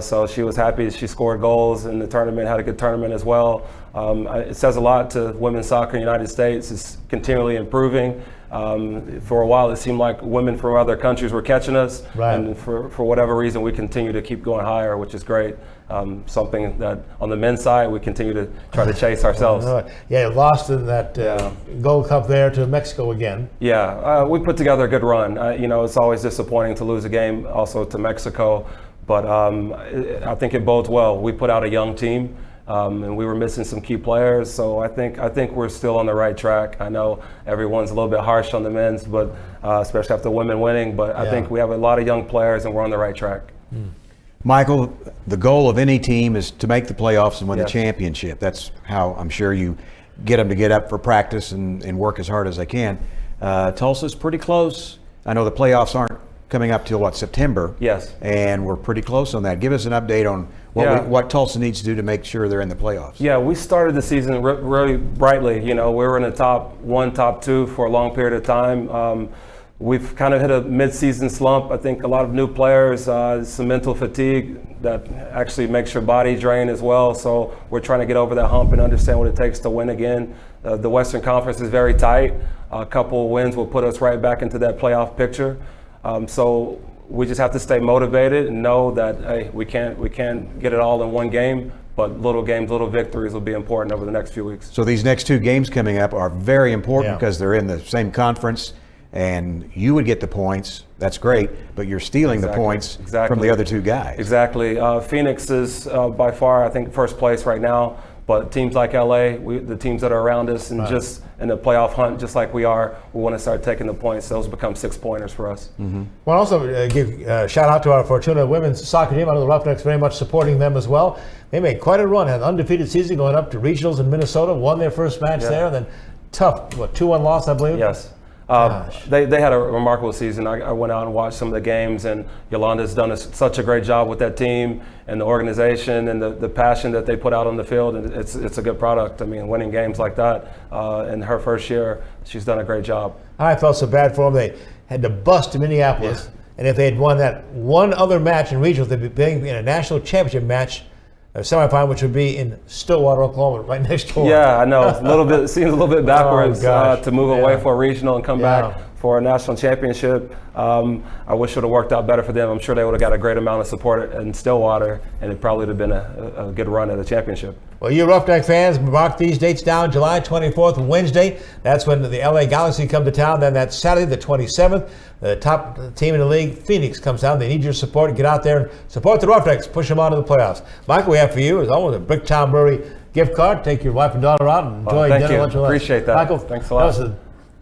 Speaker 19: So she was happy she scored goals in the tournament, had a good tournament as well. It says a lot to women's soccer in the United States. It's continually improving. For a while, it seemed like women from other countries were catching us, and for whatever reason, we continue to keep going higher, which is great. Something that on the men's side, we continue to try to chase ourselves.
Speaker 1: Yeah, you lost in that Gold Cup there to Mexico again.
Speaker 19: Yeah, we put together a good run. You know, it's always disappointing to lose a game also to Mexico, but I think it bodes well. We put out a young team. And we were missing some key players, so I think we're still on the right track. I know everyone's a little bit harsh on the men's, but especially after women winning. But I think we have a lot of young players, and we're on the right track.
Speaker 2: Michael, the goal of any team is to make the playoffs and win
Speaker 19: Yes.
Speaker 2: the championship. That's how I'm sure you get them to get up for practice and work as hard as they can. Tulsa's pretty close. I know the playoffs aren't coming up till September.
Speaker 19: Yes.
Speaker 2: And we're pretty close on that. Give us an update on what Tulsa needs to do to make sure they're in the playoffs.
Speaker 19: Yeah, we started the season really brightly. You know, we were in the top 1, top 2 for a long period of time. We've kind of hit a mid-season slump. I think a lot of new players, some mental fatigue that actually makes your body drain as well. So we're trying to get over that hump and understand what it takes to win again. The Western Conference is very tight. A couple of wins will put us right back into that playoff picture. So we just have to stay motivated and know that, hey, we can't get it all in one game, but little games, little victories will be important over the next few weeks.
Speaker 2: So these next 2 games coming up are very important because they're in the same conference. And you would get the points, that's great, but you're stealing the points from the other 2 guys.
Speaker 19: Exactly. Phoenix is by far, I think, first place right now, but teams like LA, the teams that are around us and just in the playoff hunt, just like we are, we want to start taking the points. Those become 6-pointers for us.
Speaker 2: Mm-hmm.
Speaker 1: Well, also give a shout out to our Fortuna women's soccer team. I know the Roughnecks very much supporting them as well. They made quite a run, had an undefeated season going up to regionals in Minnesota, won their first match there, and then tough, 2-1 loss, I believe?
Speaker 19: Yes. They had a remarkable season. I went out and watched some of the games, and Yolanda's done such a great job with that team and the organization and the passion that they put out on the field. And it's a good product. I mean, winning games like that in her first year, she's done a great job.
Speaker 1: I felt so bad for them. They had to bust to Minneapolis.
Speaker 19: Yeah.
Speaker 1: And if they had won that one other match in regionals, they'd be playing in a national championship match, a semifinal, which would be in Stillwater, Oklahoma, right next door.
Speaker 19: Yeah, I know. It seems a little bit backwards to move away for a regional and come back for a national championship. I wish it would have worked out better for them. I'm sure they would have got a great amount of support in Stillwater, and it probably would have been a good run at a championship.
Speaker 1: Well, you Roughneck fans, mark these dates down. July 24th, Wednesday. That's when the LA Galaxy come to town. Then that's Saturday, the 27th. The top team in the league, Phoenix, comes down. They need your support. Get out there and support the Roughnecks. Push them on to the playoffs. Michael, we have for you, as always, a Bricktown Brewery gift card. Take your wife and daughter out and enjoy dinner, lunch, and lunch.
Speaker 19: Appreciate that.
Speaker 1: Michael,
Speaker 19: thanks a lot.
Speaker 1: That was a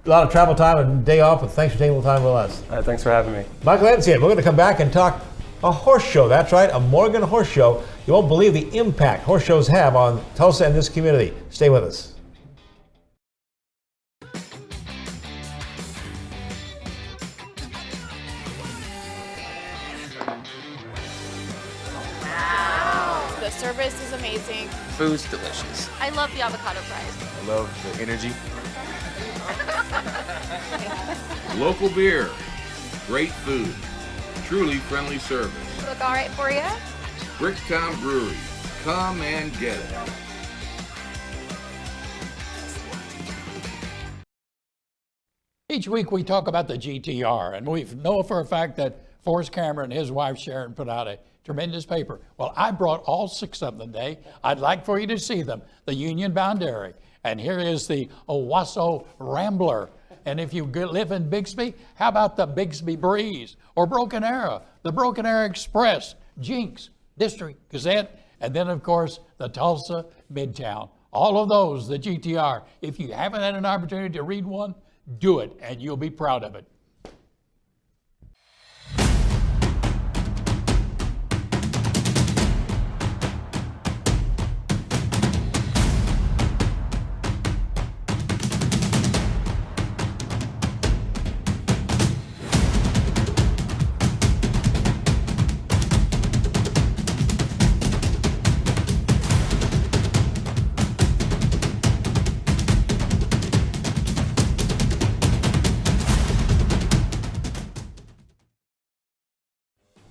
Speaker 1: lot of travel time and day off, but thanks for taking the time with us.
Speaker 19: Thanks for having me.
Speaker 1: Michael Nsien, we're going to come back and talk a horse show. That's right, a Morgan horse show. You won't believe the impact horse shows have on Tulsa and this community. Stay with us.
Speaker 13: The service is amazing.
Speaker 14: Food's delicious.
Speaker 13: I love the avocado fries.
Speaker 14: I love the energy.
Speaker 5: Local beer, great food, truly friendly service.
Speaker 13: Look all right for you?
Speaker 5: Bricktown Brewery, come and get it.
Speaker 20: Each week we talk about the GTR, and we know for a fact that Forrest Cameron and his wife Sharon put out a tremendous paper. Well, I brought all 6 of them today. I'd like for you to see them. The Union Bound Dairy, and here is the Owasso Rambler. And if you live in Bixby, how about the Bixby Breeze or Broken Arrow, the Broken Arrow Express, Jinx, District Gazette, and then of course the Tulsa Midtown. All of those, the GTR. If you haven't had an opportunity to read one, do it, and you'll be proud of it.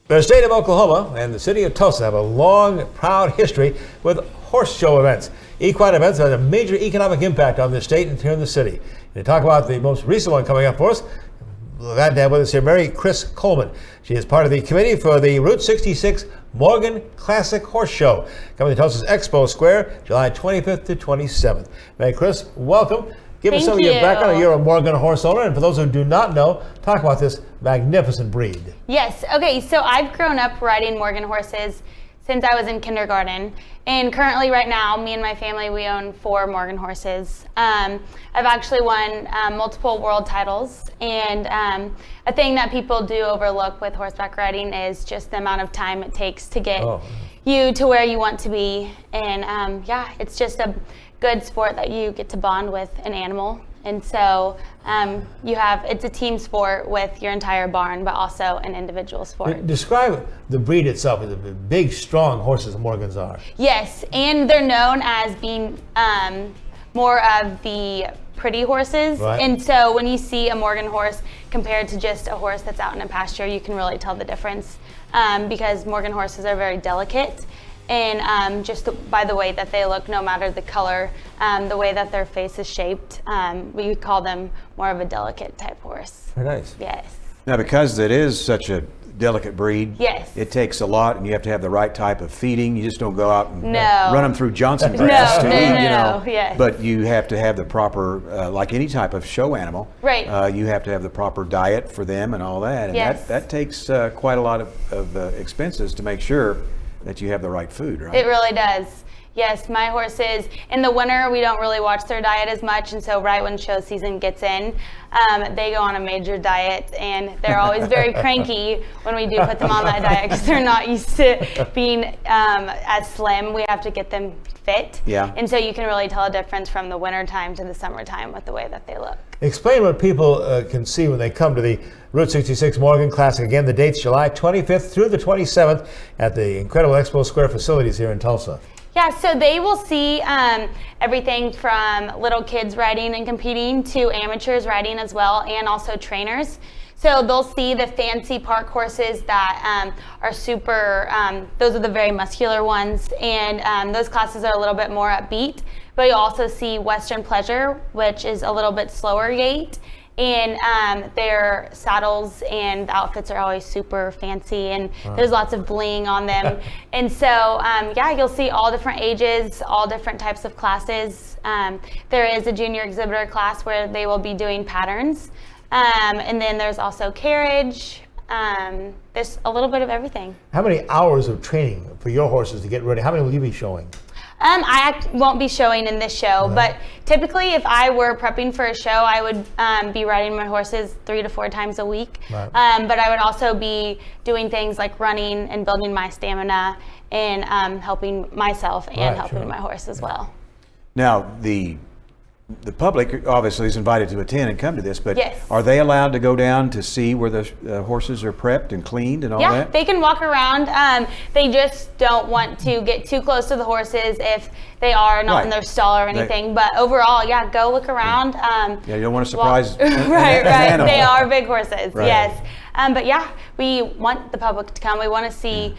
Speaker 1: The state of Oklahoma and the city of Tulsa have a long, proud history with horse show events. Equine events have a major economic impact on the state and here in the city. And to talk about the most recent one coming up for us, we're glad to have with us here Kris Kollmann. She is part of the committee for the Route 66 Morgan Classic Horse Show, coming to Tulsa's Expo Square, July 25th to 27th. Kris, welcome. Give us some of your background. You're a Morgan horse owner, and for those who do not know, talk about this magnificent breed.
Speaker 21: Yes. Okay. So I've grown up riding Morgan horses
Speaker 13: since I was in kindergarten. And currently right now, me and my family, we own 4 Morgan horses. I've actually won multiple world titles. And a thing that people do overlook with horseback riding is just the amount of time it takes to get you to where you want to be. And yeah, it's just a good sport that you get to bond with an animal. And so it's a team sport with your entire barn, but also an individual sport.
Speaker 1: Describe the breed itself. The big, strong horses the Morgans are.
Speaker 13: Yes, and they're known as being more of the pretty horses.
Speaker 1: Right.
Speaker 13: And so when you see a Morgan horse compared to just a horse that's out in a pasture, you can really tell the difference because Morgan horses are very delicate. And just by the way that they look, no matter the color, the way that their face is shaped, we call them more of a delicate type horse.
Speaker 1: Very nice.
Speaker 13: Yes.
Speaker 2: Now, because it is such a delicate breed,
Speaker 13: yes,
Speaker 2: it takes a lot, and you have to have the right type of feeding. You just don't go out and
Speaker 13: No.
Speaker 2: run them through Johnson grass to eat, you know.
Speaker 13: Yes.
Speaker 2: But you have to have the proper, like any type of show animal,
Speaker 13: right?
Speaker 2: You have to have the proper diet for them and all that, and
Speaker 13: Yes.
Speaker 2: that takes quite a lot of expenses to make sure that you have the right food, right?
Speaker 13: It really does. Yes, my horses, in the winter, we don't really watch their diet as much, and so right when show season gets in, they go on a major diet, and they're always very cranky when we do put them on that diet because they're not used to being as slim. We have to get them fit.
Speaker 1: Yeah.
Speaker 13: And so you can really tell a difference from the winter time to the summertime with the way that they look.
Speaker 1: Explain what people can see when they come to the Route 66 Morgan Classic. Again, the date's July 25th through the 27th at the incredible Expo Square facilities here in Tulsa.
Speaker 13: Yeah, so they will see everything from little kids riding and competing to amateurs riding as well, and also trainers. So they'll see the fancy park horses that are super, those are the very muscular ones, and those classes are a little bit more upbeat. But you'll also see Western Pleasure, which is a little bit slower gait. And their saddles and outfits are always super fancy, and there's lots of bling on them. And so, yeah, you'll see all different ages, all different types of classes. There is a junior exhibitor class where they will be doing patterns. And then there's also carriage. There's a little bit of everything.
Speaker 1: How many hours of training for your horses to get ready? How many will you be showing?
Speaker 13: I won't be showing in this show, but typically if I were prepping for a show, I would be riding my horses 3 to 4 times a week.
Speaker 1: Right.
Speaker 13: But I would also be doing things like running and building my stamina and helping myself and helping my horse as well.
Speaker 2: Now, the public obviously is invited to attend and come to this, but
Speaker 13: Yes.
Speaker 2: are they allowed to go down to see where the horses are prepped and cleaned and all
Speaker 13: Yeah,
Speaker 2: that?
Speaker 13: they can walk around. They just don't want to get too close to the horses if they are not in their stall or anything. But overall, yeah, go look around.
Speaker 2: Yeah, you don't want to surprise an
Speaker 13: right.
Speaker 2: animal.
Speaker 13: They are big horses,
Speaker 2: Right.
Speaker 13: yes. But yeah, we want the public to come. We want to see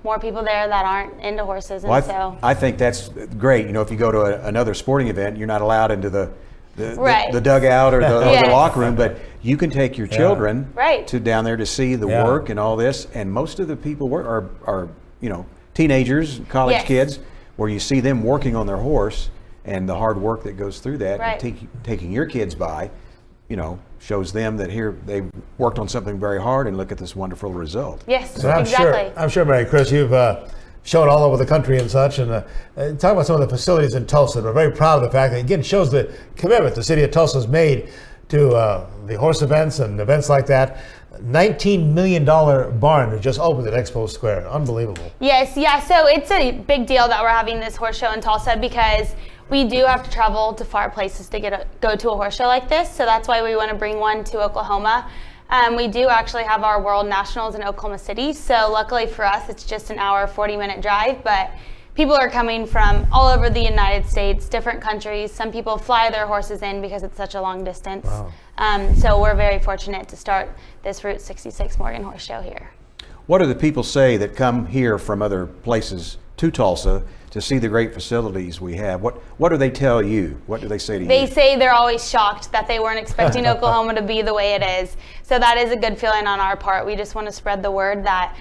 Speaker 13: more people there that aren't into horses. And
Speaker 2: Well, I think that's great. You know, if you go to another sporting event, you're not allowed into the dugout or the locker room, but you can take your children to down there to see the work and all this. And most of the people are you know, teenagers, college kids, where you see them working on their horse and the hard work that goes through that. And taking your kids by, you know, shows them that here they worked on something very hard and look at this wonderful result.
Speaker 13: Yes,
Speaker 1: So I'm sure, Mary Kris, you've shown all over the country and such. And talk about some of the facilities in Tulsa. We're very proud of the fact that, again, shows the commitment the city of Tulsa has made to the horse events and events like that. $19 million barn that just opened at Expo Square. Unbelievable.
Speaker 13: Yes, yeah, so it's a big deal that we're having this horse show in Tulsa because we do have to travel to far places to go to a horse show like this. So that's why we want to bring one to Oklahoma. We do actually have our World Nationals in Oklahoma City. So luckily for us, it's just an hour, 40-minute drive. But people are coming from all over the United States, different countries. Some people fly their horses in because it's such a long distance.
Speaker 1: Wow.
Speaker 13: So we're very fortunate to start this Route 66 Morgan Horse Show here.
Speaker 2: What do the people say that come here from other places to Tulsa to see the great facilities we have? What do they tell you? What do they say to you?
Speaker 13: They say they're always shocked that they weren't expecting Oklahoma to be the way it is. So that is a good feeling on our part. We just want to spread the word that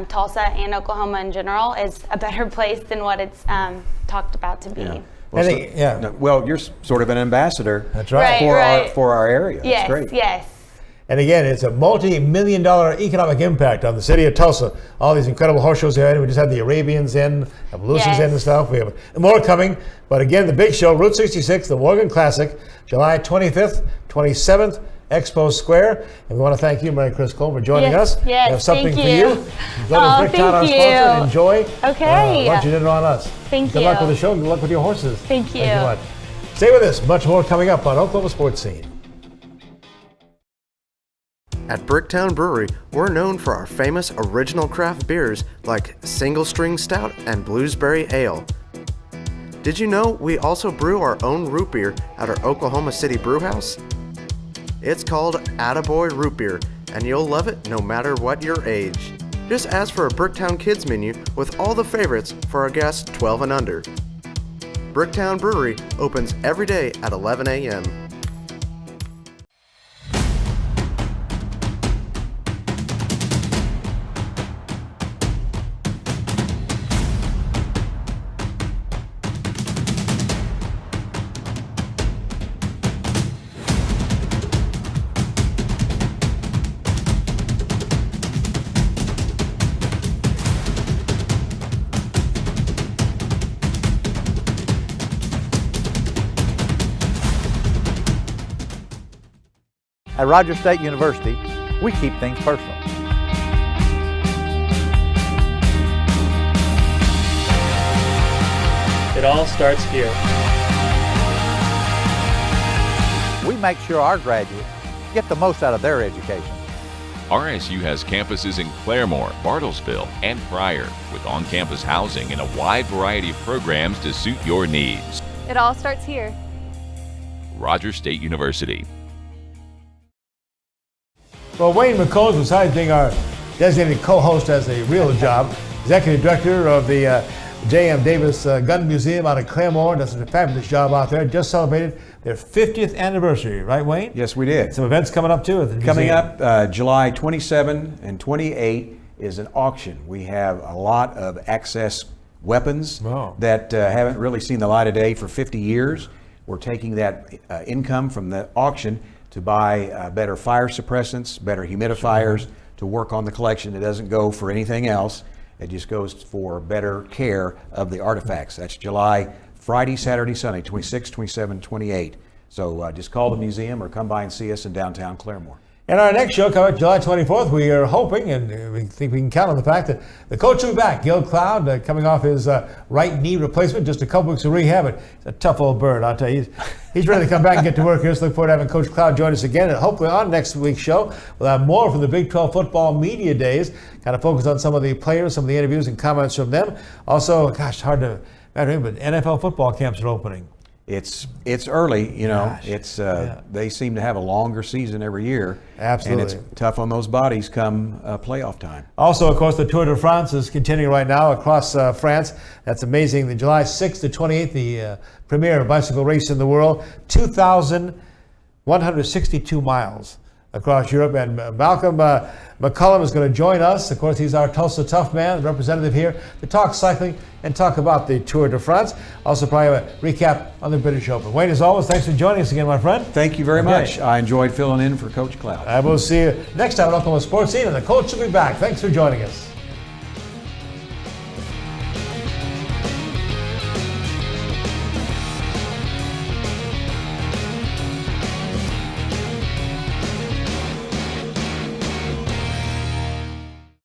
Speaker 13: Tulsa and Oklahoma in general is a better place than what it's talked about to be.
Speaker 2: Yeah. Well, well, you're sort of an ambassador.
Speaker 1: That's right.
Speaker 2: For our area.
Speaker 13: Yes,
Speaker 2: That's great.
Speaker 13: yes.
Speaker 1: And again, it's a multi-million-dollar economic impact on the city of Tulsa. All these incredible horse shows here. We just had the Arabians in, Evolutions in and stuff. We have more coming. But again, the big show, Route 66, the Morgan Classic, July 25th, 27th, Expo Square. And we want to thank you, Mary Kris Kollmann, for joining us.
Speaker 13: Yes,
Speaker 1: we have something
Speaker 13: thank
Speaker 1: for
Speaker 13: you.
Speaker 1: Go to Bricktown, our sponsor, and enjoy lunch and dinner on us.
Speaker 13: Thank you.
Speaker 1: Good luck with the show. Good luck with your horses.
Speaker 13: Thank you.
Speaker 1: Thank you much. Stay with us. Much more coming up on OK Sportscene.
Speaker 17: At Bricktown Brewery, we're known for our famous original craft beers like Single String Stout and Bluesberry Ale. Did you know we also brew our own root beer at our Oklahoma City brewhouse? It's called Attaboy Root Beer, and you'll love it no matter what your age. Just ask for a Bricktown Kids menu with all the favorites for our guests 12 and under. Bricktown Brewery opens every day at 11 a.m.
Speaker 6: At Rogers State University, we keep things personal.
Speaker 4: It all starts here.
Speaker 6: We make sure our graduates get the most out of their education.
Speaker 7: RSU has campuses in Claremore, Bartlesville, and Pryor, with on-campus housing and a wide variety of programs to suit your needs.
Speaker 21: It all starts here.
Speaker 7: Rogers State University.
Speaker 1: Well, Wayne McCombs, besides being our designated co-host, has a real job. Executive Director of the J.M. Davis Gun Museum out of Claremore. Does a fabulous job out there. Just celebrated their 50th anniversary, right, Wayne?
Speaker 2: Yes, we did.
Speaker 1: Some events coming up, too, at the
Speaker 2: Coming
Speaker 1: museum.
Speaker 2: up July 27 and 28 is an auction. We have a lot of access weapons that haven't really seen the light of day for 50 years. We're taking that income from the auction to buy better fire suppressants, better humidifiers, to work on the collection. It doesn't go for anything else. It just goes for better care of the artifacts. That's July, Friday, Saturday, Sunday, 26, 27, 28. So just call the museum or come by and see us in downtown Claremore.
Speaker 1: And our next show coming up July 24th, we are hoping, and we think we can count on the fact that the coach will be back. Gil Cloud, coming off his right knee replacement, just a couple weeks of rehab. He's a tough old bird, I'll tell you. He's ready to come back and get to work here. So look forward to having Coach Cloud join us again. And hopefully on next week's show, we'll have more from the Big 12 football media days, kind of focus on some of the players, some of the interviews and comments from them. Also, gosh, hard to imagine, but NFL football camps are opening.
Speaker 2: It's early, you know. They seem to have a longer season every year.
Speaker 1: Absolutely.
Speaker 2: And it's tough on those bodies come playoff time.
Speaker 1: Also, of course, the Tour de France is continuing right now across France. That's amazing. The July 6th to 28th, the premier bicycle race in the world, 2,162 miles across Europe. And Malcolm McCullum is going to join us. Of course, he's our Tulsa Tough Man, representative here, to talk cycling and talk about the Tour de France. Also, probably a recap on the British Open. Wayne, as always, thanks for joining us again, my friend.
Speaker 2: Thank you very much. I enjoyed filling in for Coach Cloud.
Speaker 1: I will see you next time on Oklahoma Sports Scene, and the coach will be back. Thanks for joining us.